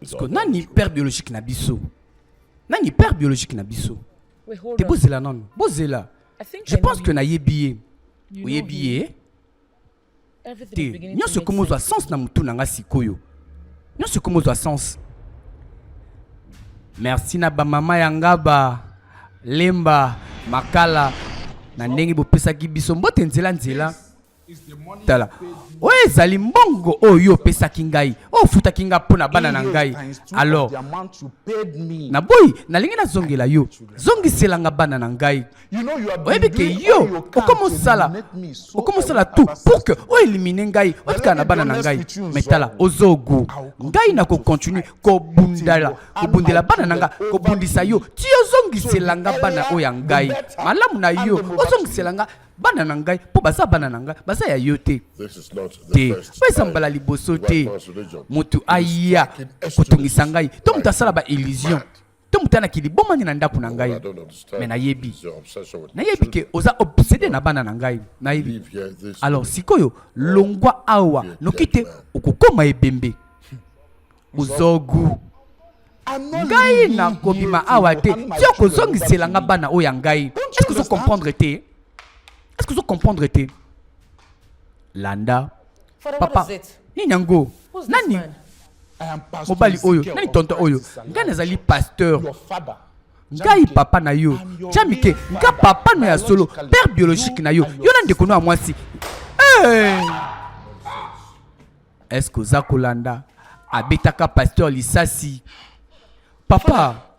parce que nani père biologique na biso nani père biologique na biso te bozela nanu bozela je pense que na yebi ye oyebi ye te nyonso komozwa sens na mutu na nga sikoyo nyonso komozwa sens merci na bamama ya ngaba lemba makala na ndenge bopesaki biso mbote nzela tala oyo ezali mbongo oyo opesaki ngai oyo ofutaki nga mpo na bana na ngai alors na boyi nalingi nazongela yo zongiselanga bana na ngai oyebi ke yo okomosala tout pour que oelimine ngai otikala na bana na ngai mais tala ozogu ngai na kocontinue kobundela bana na nga kobundisa yo ti ozongiselanga bana oyo ya ngai malamu na yo ozongiselanga bana na ngai po baza bana na ngai baza ya yo te te oyo mbala liboso te motu aya kotungisa ngai to motu asala ba illusion to motu anaki libomani na ndako na ngai me nayebi ke oza obsédé na bana na ngai nayebi alors sikoyo longwa awa noki te okokoma ebembe ozogu ngai na kobima awa te ti okozongiselanga bana oyo ya ngai est-ce que ozo comprendre te est-ce que vous comprenez? Landa, papa, ni nyango, nani, mobali oyo, nani tonto oyo, nga nazali pasteur, nga papa na yo, jamike, nga papa na ya solo, père biologique na yo, yo nan dekono a mwasi. Est-ce que Zako Landa, abetaka pasteur lisasi, papa,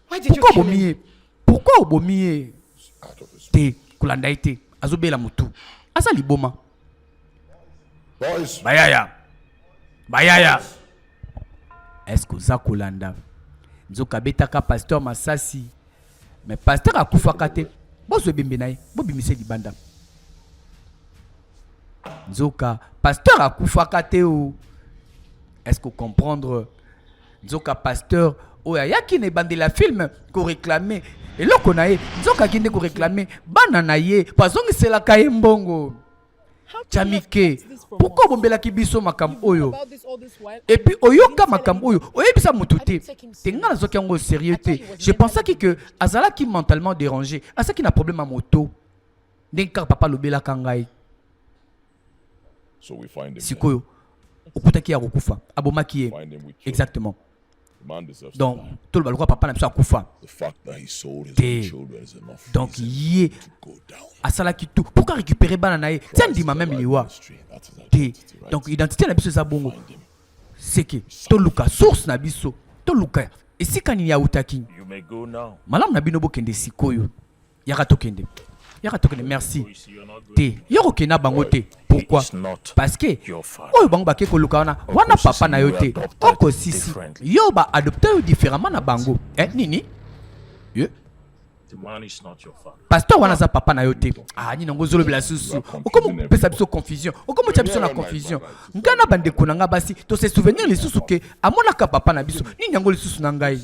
pourquoi obomiye? Pourquoi obomiye? Te, Kolanda ite. Azobela mutu asa liboma bayaya est-ce que za kolanda nzoka betaka pasteur masasi mais pasteur akufaka te bozo bembe naye bobimise libanda nzoka pasteur akufaka te o est-ce que comprendre nzoka pasteur oya yaki ne bandela film ko réclamer et là qu'on a nzoka kinde ko réclamer bana na ye bazongisela ka mbongo chamike pourquoi bombela kibiso makam oyo et puis oyoka makam oyo oyebisa mutu te tenga nazoki yango sérieux te je pensais que azala ki mentalement dérangé asa ki na problème à moto ndenge papa lobela kangai sikoyo okutaki ya kokufa abomaki ye exactement. Donc, tout le monde papa n'a pas koufa. Donc, yé, asala ki tout. Pourquoi récupérer bananae? Tiens, dis-moi même liwa. Donc, identité na biso zabongo. C'est que toluka source na biso, toluka. Et si quand il y a utaki, malam na bino bokende sikoyo. Yaka tokende. Merci. Te, yoko kena bango te. Pourquoi? Parce que oyo bango bake koluka wana papa na yo te. Oko sisi. Yo ba adopter différemment na bango. Nini? Yeah. Pasteur wana za papa na yo te. Ni nango zolo bila susu. Okomo pesa biso confusion. Okomo tia biso na confusion. Ngana bande konanga basi to se souvenir les susu ke amona ka papa na biso. Ni nango les susu na ngai.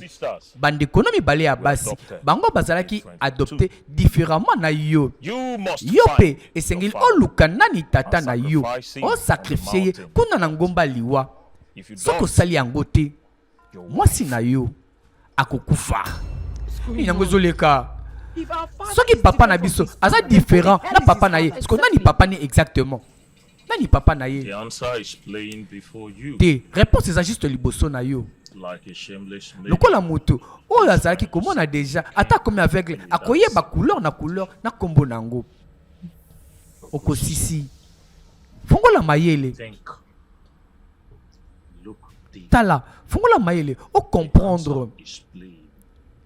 Bande konomi bale ya basi. Bango bazalaki adopter différemment na yo. Yo pe esengeli oluka nani tata na yo. O sacrifier kuna na ngomba liwa. Soko sali yango te. Mwasi na yo akokufa. Ni nango zoleka. Ce qui papa na biso, asa différent na papa na ye. Parce que nani papa ni exactement. nani papa na ye The answer is plain before you. te réponse eza juste liboso na yo Like a shameless maiden. lokola moto oyo azalaki komona déjà ata komi aveugle akoyeba couleur na kombo nango okosisi fongola mayele Think. Look deep. tala fongola mayele o comprendre Is plain.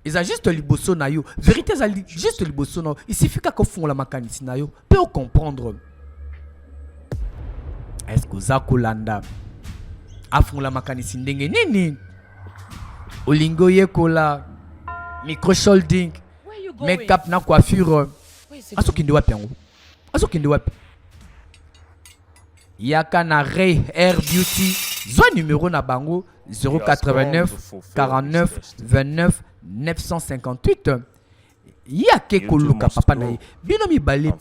eza juste liboso na yo vérité eza juste liboso na yo il suffit kaka ofongola makanisi na yo mpe o comprendre est-ce que oza kolanda afongola makanisi ndenge nini olingi oyekola micro sholding make-up na coiffure azokende wapi yango azokende wapi yaka na Ray Hair Beauty zwa numéro na bango 089 49 29 958 yake koluka papa na ye bino mibale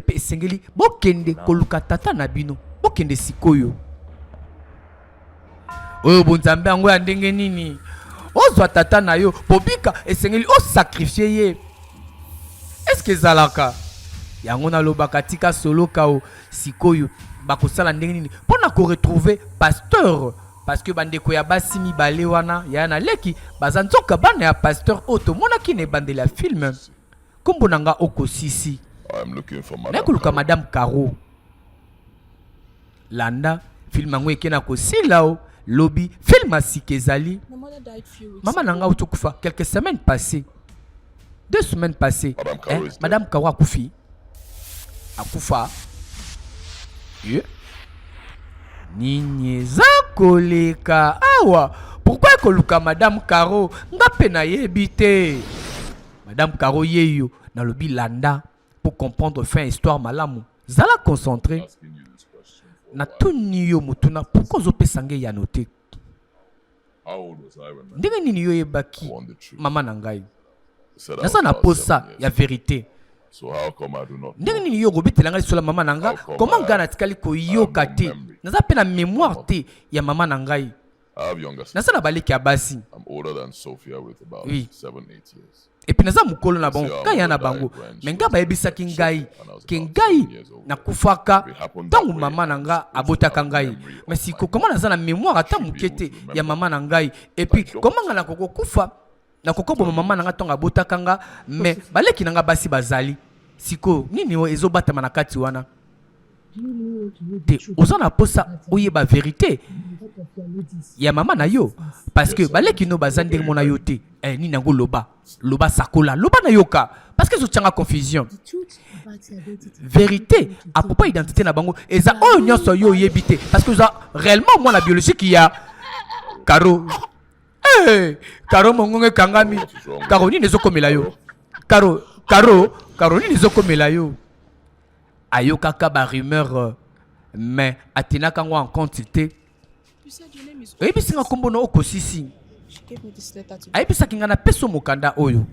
pe esengeli bokende koluka tata na bino bokende sikoyo oyo bonzambe yango ya ndenge nini ozwa tata na yo bobika esengeli osakrifie ye eske ezalaka yango nalobaka tika solo kao sikoyo bakosala ndenge nini mpona koretrouve pasteur parce que bandeko ya basi mibale wana ya na leki baza nzoka bana ya pasteur oyo tomonaki na ebandeli ya filme kombo na nga okosisi nakoluka madame Caro landa filme yango eke na kosila o lobi film asika ezali mama na nga otokufa quelques semaines passées 2 semaines passées madame Caro akufi akufa nini eza koleka awa pourquoi ekoluka madame Caro nga mpe nayebi te madame Caro yeyo nalobi landa pour comprendre fin histoire malamu zala concentré na tuni yo mutuna pourquoi ozopesa ngai ya note ndenge nini yo yebaki mama na ngai naza na posa ya vérité ndenge nini yo kobetela ngai lisola mama na nga comment ngai natikali koyoka te naza mpe na mémoire te ya mama na ngai naza na baleki ya basi oui. epuis naza mokolo na bango ngai ya na bango me ngai bayebisaki ngai ke ngai nakufaka ntango mama na nga abotaka ngai me siko koma naza na mémoire ata moke te ya mama na ngai epuis koma ngai nakokokufa nakokoboma mama na nga ntango abotaka nga me baleki na nga basi bazali siko nini ezobatama na kati wana te oza na posa oyeba vérité ya mama na yo parce que baleki no baza ndenge mona yo te nini yango loba sakola loba na yoka parce que ezotianga confusion vérité à propos identité na bango eza oyo nyonso yo oyebi te parce que oza réellement mwana biologique ya Caro Caro mongonge kangami Caro nini ezokomela yo Caro nini ezokomela yo ayokaka ba rumeur mais atinaka ngo en compte te oyebisinga kombo na okosisi ayebisaki nga na peso mokanda oyo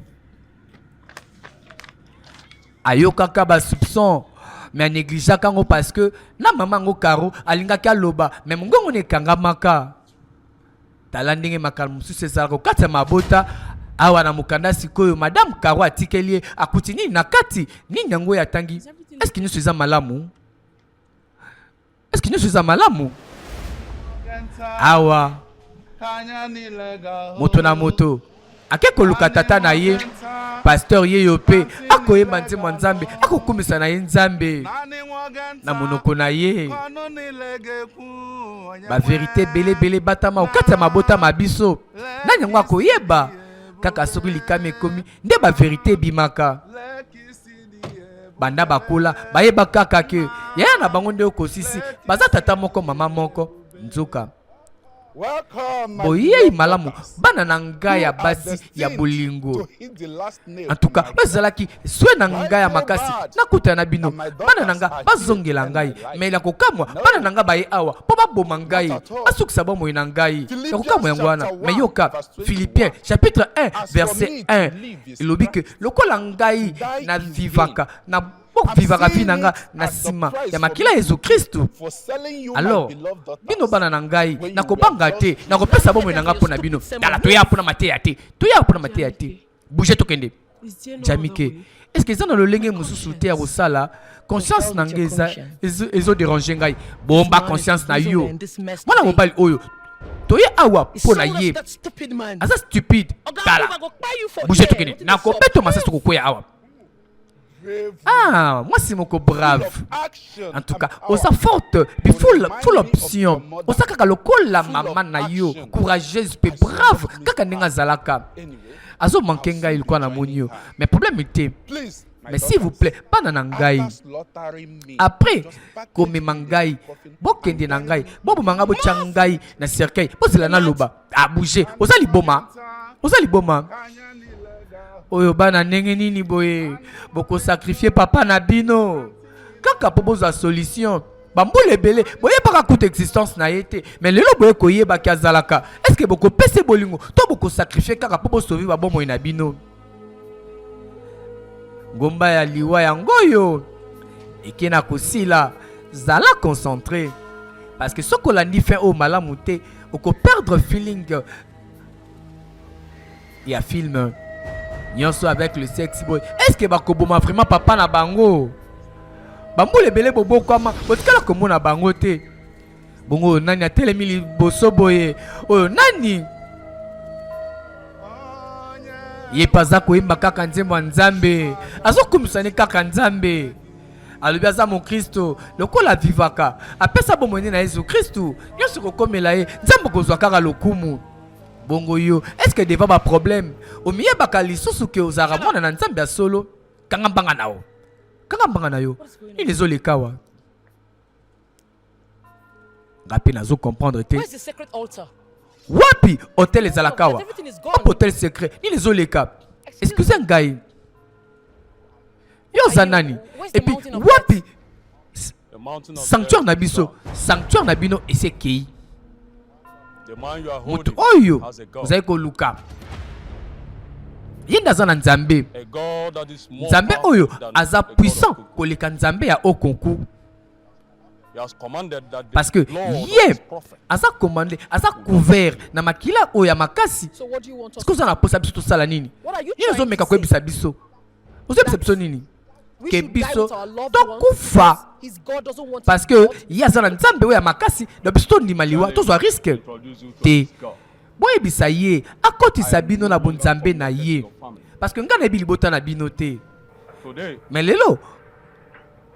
ayokaka ba soupçon mais anégligeaka ngo parce que na mama ngo Caro alingaki aloba mais mongongo nekangamaka tala ndenge makambo mosusu ezalaka kati ya mabota awa na mokanda sikoyo madame Caro atikeli ye akuti nini na kati nini yango yatangi eske nyonso eza malamu awa moto na moto ake koluka tata na ye pasteur ye yo pe akoyeba nzembo ya nzambe akokumisa na ye nzambe na monoko na ye bavérité belebele batama okati ya mabota mabiso nani yango akoyeba kaka soki likama ekomi nde bavérité ebimaka banda bakola bayeba kaka ke yaya na bango nde okosisi baza tata moko mama moko nzoka boyei malamu bana na ngai ya basi ya bolingo en tout cas bazalaki swe na ngai ya makasi nakuta na bino bana na ngai bazongela ngai me la kokamwa bana na ngai baye awa po baboma ngai basukisa bomoi na ngai ya kokamwa yango wana me yoka Philippiens chapitre 1 verset 1 elobi ke lokola ngai na vivaka na vivaka vi na nga na nsima ya makila ya Yesu Kristu alors bino bana na ngai nakobanga te nakopesa bomoi na nga mpo na bino tala toya mpo na mateya te bouge tokende Jamike. Est-ce que ça dans le lenge mususu te ya kosala conscience na ngai ezo déranger ngai bomba conscience na yo mwana mobali oyo toye awa po na ye aza stupide tala bouge tokene na kopeto masasi kokwea awa moi c'est mon brave en tout cas osa forte puis full option osa kaka lokola maman na yo courageuse pe brave kaka ndenge azalaka azo manquer ngai ilikuwa na monio mais problème était mais s'il vous plaît pas na ngai après comme mangai bokende na ngai bobo manga bo changai na cercueil posela na loba a bouger osa liboma oyo bana ndenge nini boye boko sacrifier papa na bino kaka po boza solution bambole belé boye baka coûte existence na yete mais lelo boye koyeba ki azalaka est-ce que boko pese bolingo to boko sacrifier kaka po bo sauver ba bomo na bino ngomba ya liwa ya ngoyo ekena kosila zala concentré parce que soko landi fin o malamu te oko perdre feeling ya film nyonso avec le sexe boy est-ce que bakoboma vraiment papa na bango bambule belé bobo kwama botikala komona bango te bongo nani atelemi liboso boye oyo nani ye paza koyemba kaka nzembo ya nzambe azokumisani kaka nzambe alobi aza mokristo lokola vivaka apesa bomoni na yesu kristu nyonso kokomela ye nzambe kozwa kaka lokumu bongo yo est-ce que deva ba problème omiyebaka lisusu ke ozara mwana na nzambe ya solo kanga mbanga na yo nini ezolekawa ngape nazo comprendre te wapi hotel ezalakawa hotel secret nini ezoleka excusez ngai yo zanani et puis wapi sanctuaire na biso sanctuaire na bino esekei moto oyo ozali koluka ye ndaza na nzambe oyo aza puissant koleka nzambe ya okonku parce que ye aza commandé aza couvert na makila oyo ya makasi sikoyo oza na posa biso tosala nini ye ozomeka koyebisa biso ozoyebisa biso nini ke biso tokufa parce que ye aza na nzambe oyo ya makasi na biso tondima liwa tozwa risque te boyebisa ye akotisa bino na bonzambe na ye parce que ngai nayebi libota na bino te mais lelo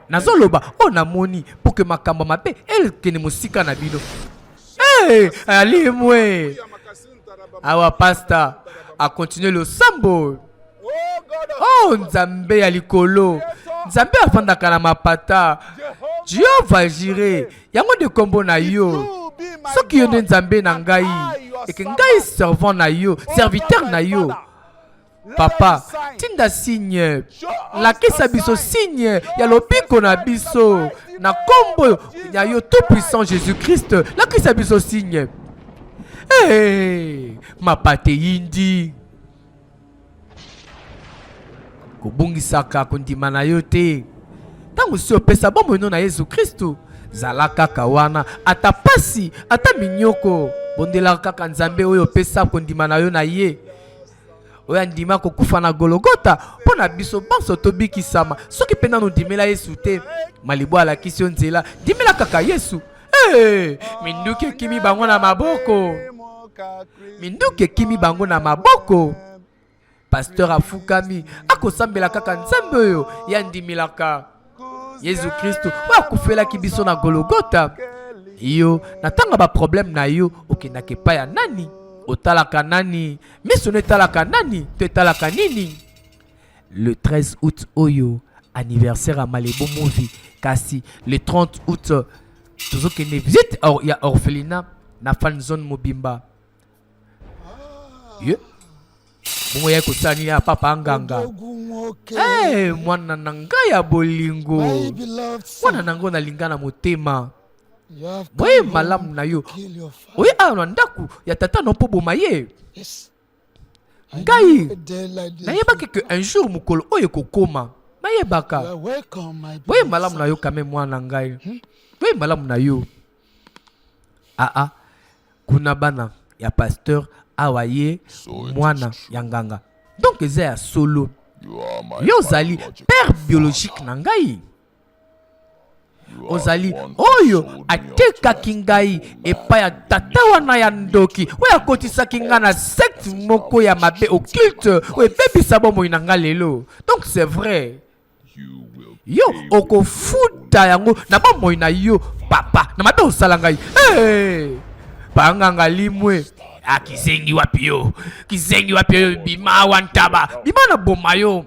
nazoloba o namoni pour que makambo mabe ekende mosika na bino alimwe awa pasta a continuer le sambo nzambe ya likolo nzambe afandaka na mapata Jehova jire yango de kombo na yo soki yo nde nzambe na ngai eke ngai servant na yo serviteur na yo papa tinda signe lakisa biso signe ya lobiko na biso na kombo ya yo tout puissant Jésus-Christ lakisa biso signe mapate yindi kobungisaka kondima na yo te ntango si opesa bomoi na Yesu Kristu zala kaka wana ata pasi ata minyoko bondela kaka nzambe oyo opesa kondima na yo na ye oyo andima kokufa na Golgota mpo na biso banso tobikisama soki mpe nanu ndimela Yesu te malibo alakisi yo nzela ndimela kaka Yesu minduki ekimi bango na maboko pasteur afukami akosambela kaka nzambe oyo yandimilaka Yesu Kristu oyo akufelaki biso na Golgota yo natanga ba problème na yo okendaka epai ya nani otalaka nani miso netalaka nani totalaka nini le 13 août oyo anniversaire à Malibu Movie kasi le 30 août tozokende visite ya orphelinat na fan zone mobimba bongo ya kosala nini ya papa nganga mwana na ngai ya bolingo mwana na ngai nalinga na motema boye malamu na yo oye awa na ndako ya tata no mpo boma ye ngai nayebaki ke un jour mokolo oyo kokoma nayebaka boye malamu na yo kame mwana ngai boye malamu na yo kuna bana ya pasteur awa ye mwana ya nganga donc eza ya solo Yo ozali père biologique na ngai. Ozali oyo atekaki ngai epai ya tata wana ya ndoki oyo akotisaki ngai na secte moko ya mabe occulte oyo ebebisa bomoi na ngai lelo. Donc c'est vrai, yo okofuta yango na bomoi na yo papa na mabe osala ngai. Banganga limwe akizengi wapi yo, kizengi wapi yo, bima wantaba bima na bomayo,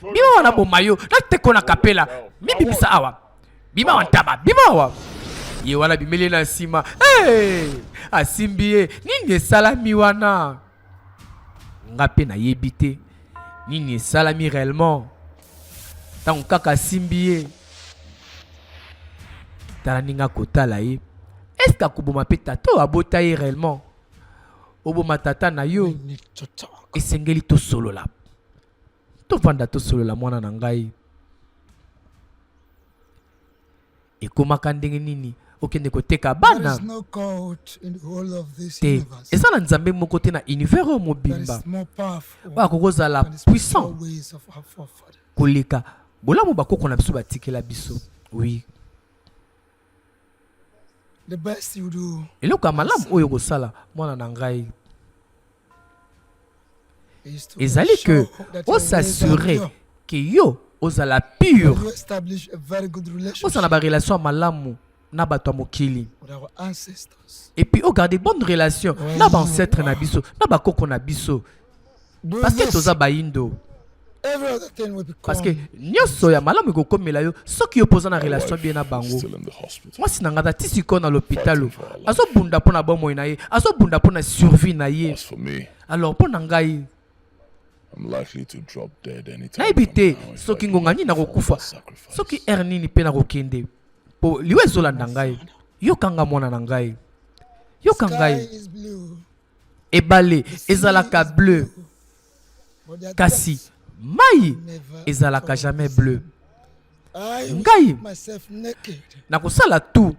bima wana bomayo nateko na kapela mibibisa awa bima wantaba bima wa ye wala bimele na sima. Asimbie nini esalami wana nga pe na yebite nini esalami réellement tango kaka asimbie tala ninga kotala ye. Est-ce que akoboma pe tato abota ye réellement oboma tata na yo esengeli tosolola tovanda tosolola mwana na ngai. Ekomaka ndenge nini okende koteka bana te eza na nzambe moko te na univers oyo mobimba oyo akokozala puissant koleka bolamu bakoko na biso batikela biso. Oui, eloko ya malamu oyo kosala mwana na ngai ezali ke osasure ke yo ozala pure, ozala ba relation malamu na bato ya mokili, et puis ogarde bonne relation na ba ancêtre na biso na bakoko na biso parce que toza baindo. Parce que nyonso ya malamu ekokomela yo soki yo poza na relation bien na bango. Mwasi na ngata tisi ko na l'hôpital azobunda mpona bomoi na ye, azobunda mpona survie na ye. Alors mpona ngai nayebi te soki ngonga nini nakokufa, soki ere nini mpe nakokende po liwe ezolanda ngai. Yokanga mwana na ngai, yoka ngai. Ebale ezalaka bleu kasi mai ezalaka jamais bleu. Ngai nakosala tout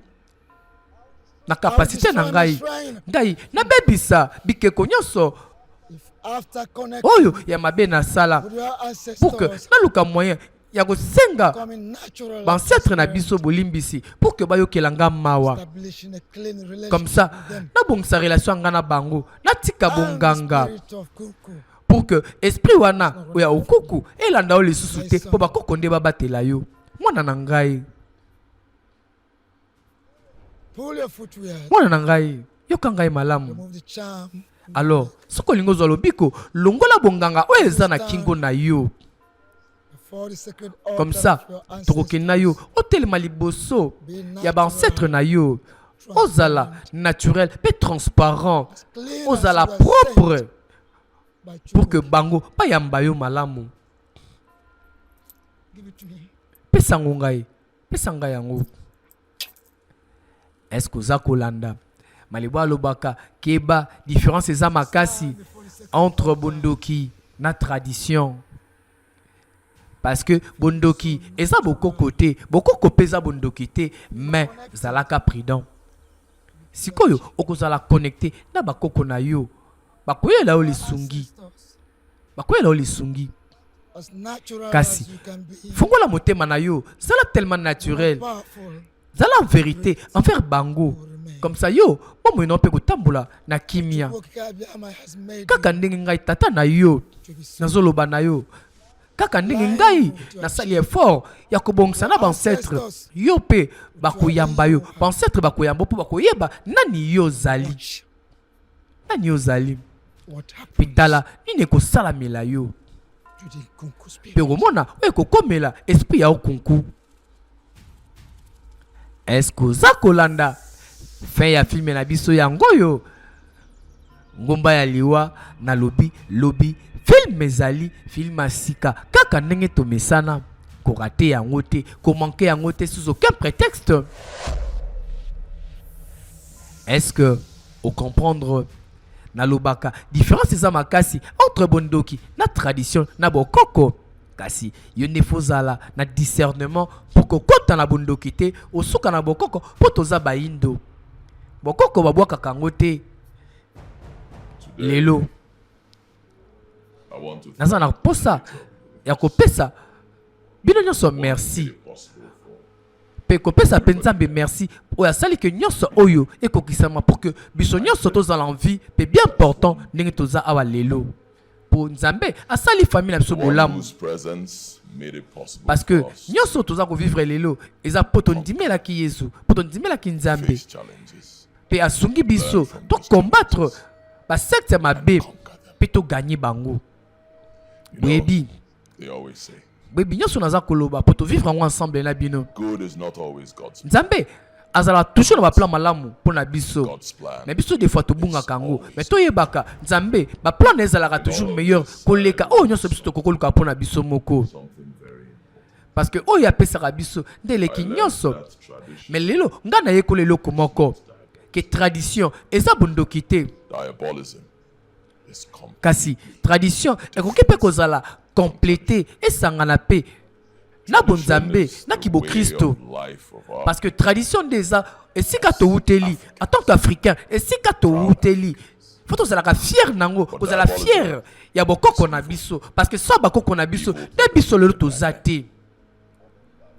na capacité na ngai nabebisa bikeko nyonso oyo ya mabe na sala pour que naluka moyen ya kosenga bancêtre na biso bolimbisi pour que bayokela nga mawa. Comme ça nabongisa relation nga na bango natika bonganga pour que esprit wana oya okuku elanda o lisusu te po bakoko nde babatela yo mwana na ngai. Mwana na ngai yoka ngai malamu. Alors soko lingo zwa lobiko longola bonganga oyo eza na kingo na yo. Comme ça tokoke na yo otelema liboso ya bancêtre na yo, ozala naturel pe transparent, ozala propre pour que bango bayamba yo malamu. Pesa ngai yango. Est-ce que oza kolanda malibo alobaka keba différence eza makasi entre bondoki na tradition? Parce que bondoki eza bokoko te, bokoko peza bondoki te, mais zalaka prudent. Sikoyo okozala connecté na bakoko na yo bakoyela o lisungi, bakoyela o lisungi. Kasi fungola motema na yo zala tellement naturel, zala en vérité envers bango. Comme ça yo bomo ino pe kotambola na kimia kaka ndenge ngai tata na yo nazoloba na yo, kaka ndenge ngai nasali effort ya kobongisa na bancêtre yo pe bakoyamba yo, bancêtre bakoyamba po bakoyeba nani yo zali, nani yo zali. Pitala nini ekosalamela yo pe komona oyo ekokomela esprit ya okunku. Est-ce que oza kolanda fin ya filme na biso yango yo ngomba ya liwa na lobi film ezali film asika kaka ndenge tomesana korate yango te, komanke yango te sous aucun prétexte. Est-ce que au comprendre na lobaka différence eza makasi entre bondoki na tradition na bokoko? Kasi yo ne fozala na discernement pour kokota na bondoki te osuka na bokoko po toza baindo. Bokoko babwaka kango te lelo naza na posa ya kopesa bino nyonso merci pe kopesa pe nzambe merci oyo asali ke nyonso oyo ekokisama pour que biso nyonso tozala en vie pe bien important ndenge toza awa lelo po nzambe asali famille na biso bolamu parce que nyonso toza kovivre lelo eza po tondimelaki yesu po tondimelaki nzambe pe asungi biso to combattre basecte ya mabe pe toganye bango boyebi boyebi nyonso naza koloba po tovivre yango ensemble na bino nzambe azala toujours na baplan malamu mpo na biso mais biso des fois tobungaka yango mais toyebaka nzambe baplan na ezalaka toujours meilleur koleka oyo nyonso biso tokokoluka mpo na biso moko parce que oyo apesaka biso nde eleki nyonso mais lelo nga nayekola eloko moko ke tradition eza bondoki te kasi tradition ekoki mpe kozala complété esangana pe na bonzambe na kibo Kristo parce que tradition déjà esika to wuteli en tant qu'Africain esika to wuteli faut tozalaka fier nango kozala fier ya bokoko na biso parce que so bakoko na biso de biso lelo tozate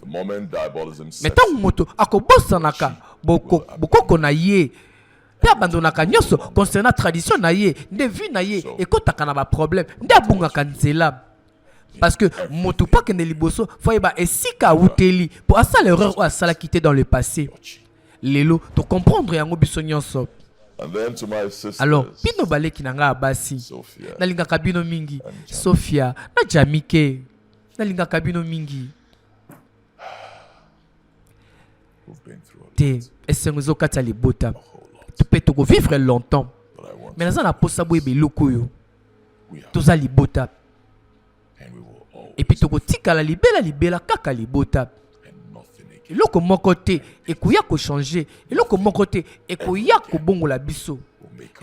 mais tant moto akobosanaka bokoko na ye pe abandonaka nyonso concernant tradition na ye nde vie na ye ekotaka na ba problème nde abungaka nzela parce que moto pas que ne liboso faut yeba esika wuteli pour asa l'erreur ou asa la quitter dans le passé lelo to comprendre yango biso nyonso. Alors bino baleki nanga abasi nalingaka bino mingi Sophia na Jamike nalingaka bino mingi te esengo zokata libota tu peux te vivre longtemps mais naza na posa boye beloko yo toza libota et puis toko tika la libela kaka libota eloko moko te ekoya ko changer eloko moko te ekoya ko bongola biso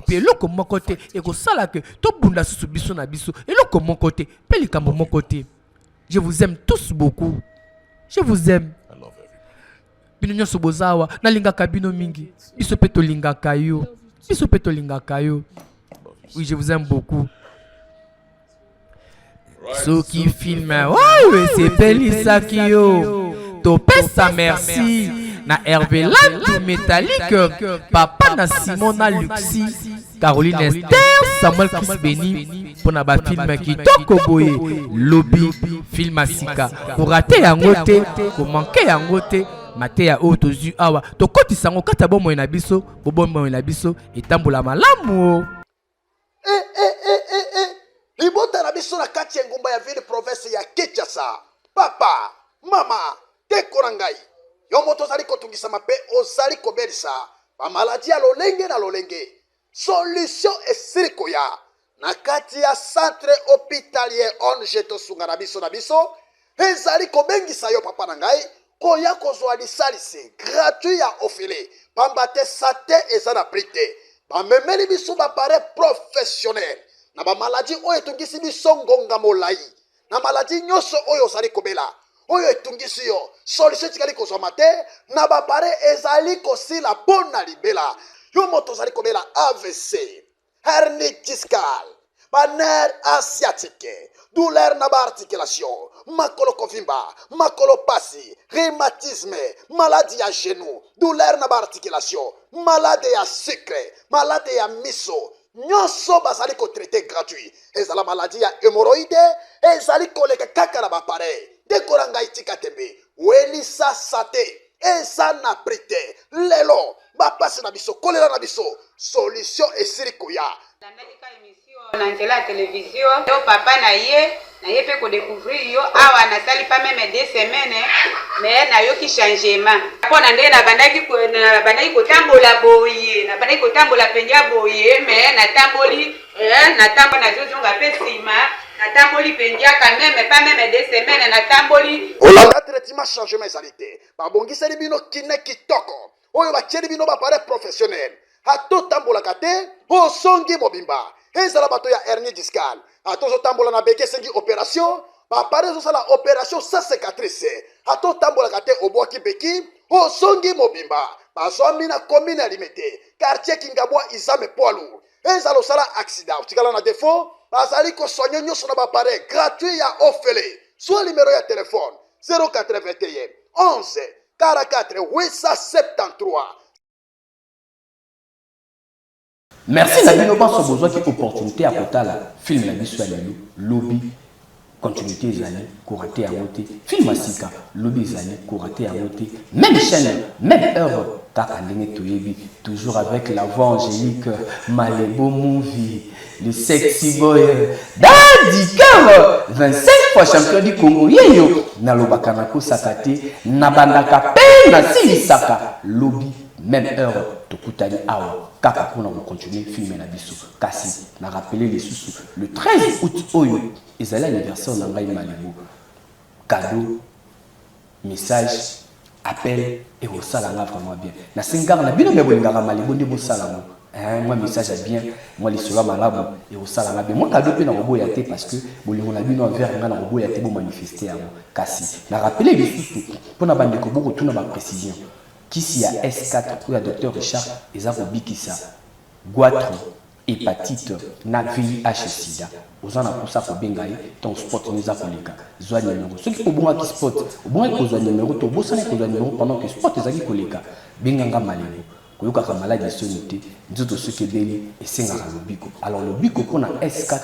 puis eloko moko te ekosala ke to bunda susu biso na biso eloko moko te pe likambo moko te. Je vous aime tous beaucoup, je vous aime. Bino nyonso bozawa nalingaka bino mingi biso pe tolingaka yo biso pe tolingaka yo. Oui, je vous aime beaucoup. Ceux qui filment, ouais, c'est Pelisaki yo. Topesa merci. Na Hervé Land Métallique, Papa na Simona Luxi, Caroline Esther, Samuel Chris Beni, pour na ba film qui toko boye, Lobby, film Asika. Pour rater yangote, pour manquer yangote, Matea Otozu Awa. To koti sango kata bomo na biso, bobo na biso, etambola malamu. Libota na biso na kati ya ngumba ya ville province ya Kinshasa. Papa, mama, tekona ngai. Yo moto zali kotungisa mape ozali kobelisa. Ba maladi ya lolenge na lolenge. Solution esiriko ya. Na kati ya centre hospitalier onje tosunga na biso. Ezali kobengisa yo papa na ngai. Koya kozwa lisalisi gratuit ya ofele. Pambate sate ezana prite. Ba memeli biso ba pare professionnel. Na ba maladi oyo etungisi biso ngonga molai. Na maladi nyonso oyo ozali kobela. Oyo etungisi yo. Solution tikali kozwa mate. Na ba pare ezali kosila pona libela. Yo moto ozali kobela AVC. Hernie discale. Nerf asiatique. Douleur na ba articulation. Makolo kovimba. Makolo pasi. Rhumatisme. Maladie ya genou. Douleur na ba articulation. Maladie ya sucre. Maladie ya miso. Nyonso bazali ko traiter gratuit. Ezala maladie ya hémorroïde. Ezali koleka kaka na ba pareil. Dekoranga itika tembe. Welisa sate. Eza na prite. Lelo. Bapasi na biso. Kolela na biso. Solution esiriko ya. Na nzela ya televizio yo papa na ye pe ko découvrir yo awa na sali pas même 2 semaines mais na yo ki changement pona nde na bandaki ko tambola boye na bandaki ko tambola penja boye mais na tamboli na tambo na zozonga pe sima na tamboli penja quand même pas même 2 semaines na tamboli olanga traitement changement ezalité ba bongisa libino kine kitoko oyo ba tieli bino ba pare professionnel ato tambola kate o songi mobimba. Ezala bato ya hernie discale. Atozo tambola na beke sengi opération. Ba pare zo sala opération sans cicatrice. Ato tambola kate obwaki beki. O songi mobimba. Ba zombi na commune alimete. Quartier Kingabwa Izame Poalu. ezala osala accident otikala na défaut bazali kosoigner nyonso na bapareil gratuit ya ofele zwa numero ya telefone 081 11 44 873. Merci la bino pas besoin qui opportunité à kotala film la biso ya lelo lobby continuité ezali koraté à monter film asika lobby ezali koraté à monter même chaîne même heure kaka ndenge toyebi toujours avec la voix angélique Malebo Movie le sexy boy Daddy Cœur 25 fois champion du Congo yeyo nalobaka na kosaka te nabandaka pe na silisaka lobby même heure tokutani awa kaka pour continuer film na biso kasi na rappeler les sous le 13 août oyo ezali anniversaire na ngai Malebo cadeau message appel et au salanga vraiment bien na singar na bino bebo ngara Malebo ndi bo salanga moi message est bien moi les sera malabo et au salanga bien moi cadeau pe na robo ya te parce que bolingo na bino envers nga na robo ya te bo manifester avant kasi na rappeler les sous pour na bande ko boko tuna ba précision kisi ya S4 ou ya docteur Richard ezako bikisa goitre hépatite na VIH sida ozana kusa ko bengai ton sport nous a koleka zwa numéro ceux qui obonga ki sport obonga ko zwa numéro to bosana ko zwa numéro pendant que sport ezaki koleka benganga Malebo koyoka ka maladie sonité nzoto ceux qui beli esenga le biko alors le biko pona S4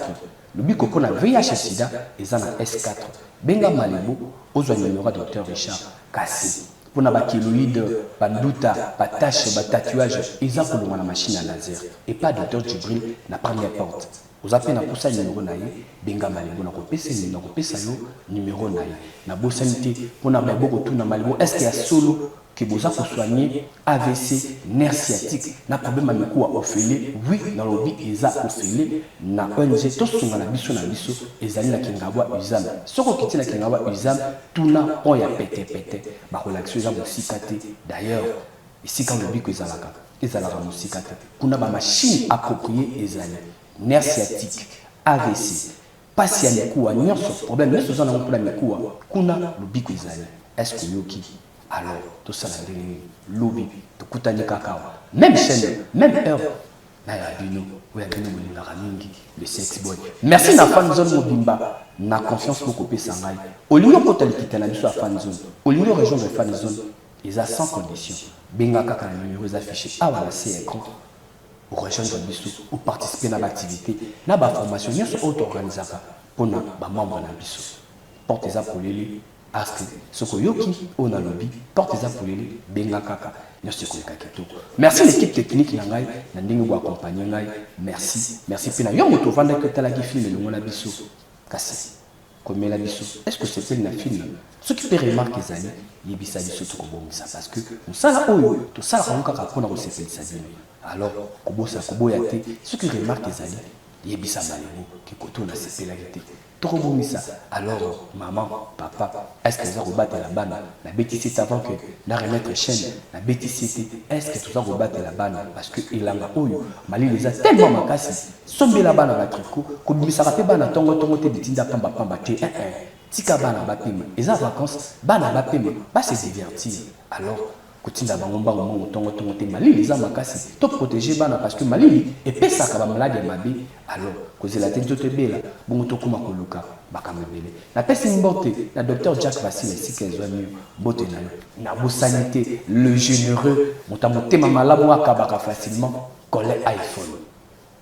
le biko pona VIH sida ezana S4 benga Malebo ozwa numéro docteur Richard kasi pour na bakéloïde, banduta, batache, tatouage, ils ont pour la machine à laser. Et pas docteur Djibril, la première porte. Vous appelez na poussa numéro naïe, benga Malebo, na kopesa ni na kopesa yo numéro naïe. Na bo sanité, pour na babo retour na Malebo, est-ce qu'il y a solo que vous avez soigné AVC, nerf sciatique, na problème à meko à ophélie, oui, dans le lobby, ils ont ophélie, na ONG, tout ce qu'on a biso na biso, ils allaient na kingawa usam. Ce qu'on quitte na kingawa usam, tout na on y a pété, bah relaxer ils ont aussi caté. D'ailleurs, ici quand le lobby que ils allaient aussi caté, qu'on a ma machine appropriée, ils allaient nerf sciatique, AVC, patient meko à nyonso problème, mais ce sont un problème meko à qu'on a le lobby que ils allaient. Est-ce que yoki? Alors, tout ça, c'est lobby, tout le cacao. Même chaîne, même heure. Le sex boy. Merci na fan zone mobimba. Na confiance pour couper sangai. Au lieu de quitter la mission à fan zone. Au lieu de rejoindre fan zone, ils ont sans condition. Benga kaka na numéros affichés. Ah voilà, c'est écran. Ou rejoindre la mission ou participer à l'activité. Na ba formation, nous sommes auto-organisateurs pour na ba membre na mission. Portez-en pour les Ask Soko Yoki, on a lobby, portez-en pour les Benga Kaka. Merci l'équipe technique, Nangai, Nandingo pour accompagner. Merci, merci. Pena, yon moto vanda que t'as la film et le mona biso. Kassi, comme la biso. Est-ce que c'est une film? Ce qui peut remarquer les années, il y a bisa biso tout comme ça parce que on sala oyo, tout ça on kaka prendre au CP de sa vie. Alors, kobo sa kobo yate, ce qui remarque les années, il y a bisa Malebo qui koto na CP la vérité. Alors, maman, papa, est-ce que vous avez la banane? La bêtise avant que la remettre chaîne, la bêtise est-ce que tu vas rebattre la banane? Parce que il a Mali les a tellement macassés. Sommer la banane à la tricot, comme il s'est rappelé banane, tongo te bitinda pamba pamba te. Tika banane bapeme. Et ça vacances, banane bapeme, pas se divertir. Alors, Kotinda bangomba ngomo tongo te Mali les a macassés. Top protéger banane parce que Mali et pesa kaba malade mabe. Alors, cause la tête de bela, bon to kuma koluka, bakamebele. La peste mbote, la docteur Jack Vassile, si qu'elle soit mieux, bote na beau sanité, le généreux, montamote mamala moi kabaka facilement, collet iPhone,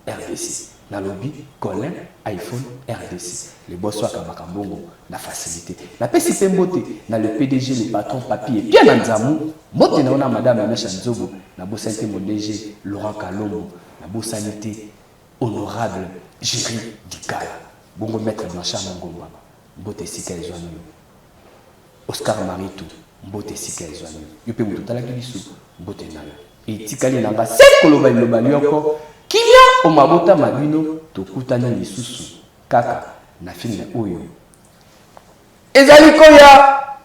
RDC. Na lobby, collet iPhone, RDC. Les boss soit kabaka bongo, la facilité. La peste mbote, na le PDG, le patron papier, bien nanzamu, bote na ona madame Amecha Nzobo, na beau sanité mon DG, Laurent Kalombo, la beau sanité. Honorable Géry Dikala, Bongo Maître Blanchard Mangomba, Mbote Sika Ezwanu, Oscar Maritou, Mbote Sika Ezwanu, Yope Moutotala Kibisu, Mbote Nana, et Tikali Namba, c'est Koloba Lobalioko, Kilia Omabota Mabino, Tokutana Lisusu, Kaka, Nafine Oyo. Ezalikoya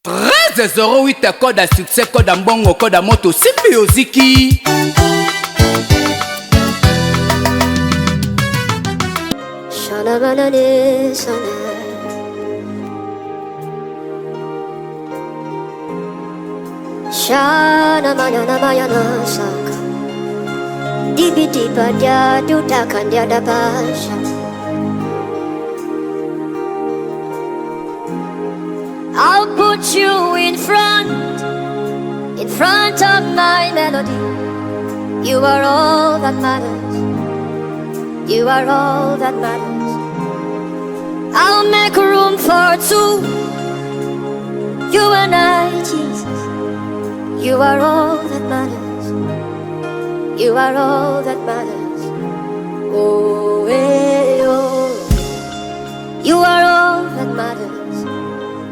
1308 code à succès, code à mbongo, code à moto, Simbi Oziki. Shalabalale sana Shana mayana mayana saka Dibi diba dia duda kan dia da basha. I'll put you in front of my melody. You are all that matters. You are all that matters. I'll make room for two. You and I, Jesus. You are all that matters. You are all that matters. Oh, hey, oh. You are all that matters.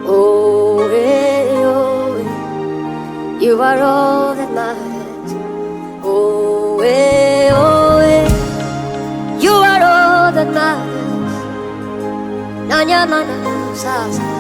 Oh, hey, oh, hey. You are all that matters. Oh, hey, oh, hey. You are all that matters. Nanya mana sasa.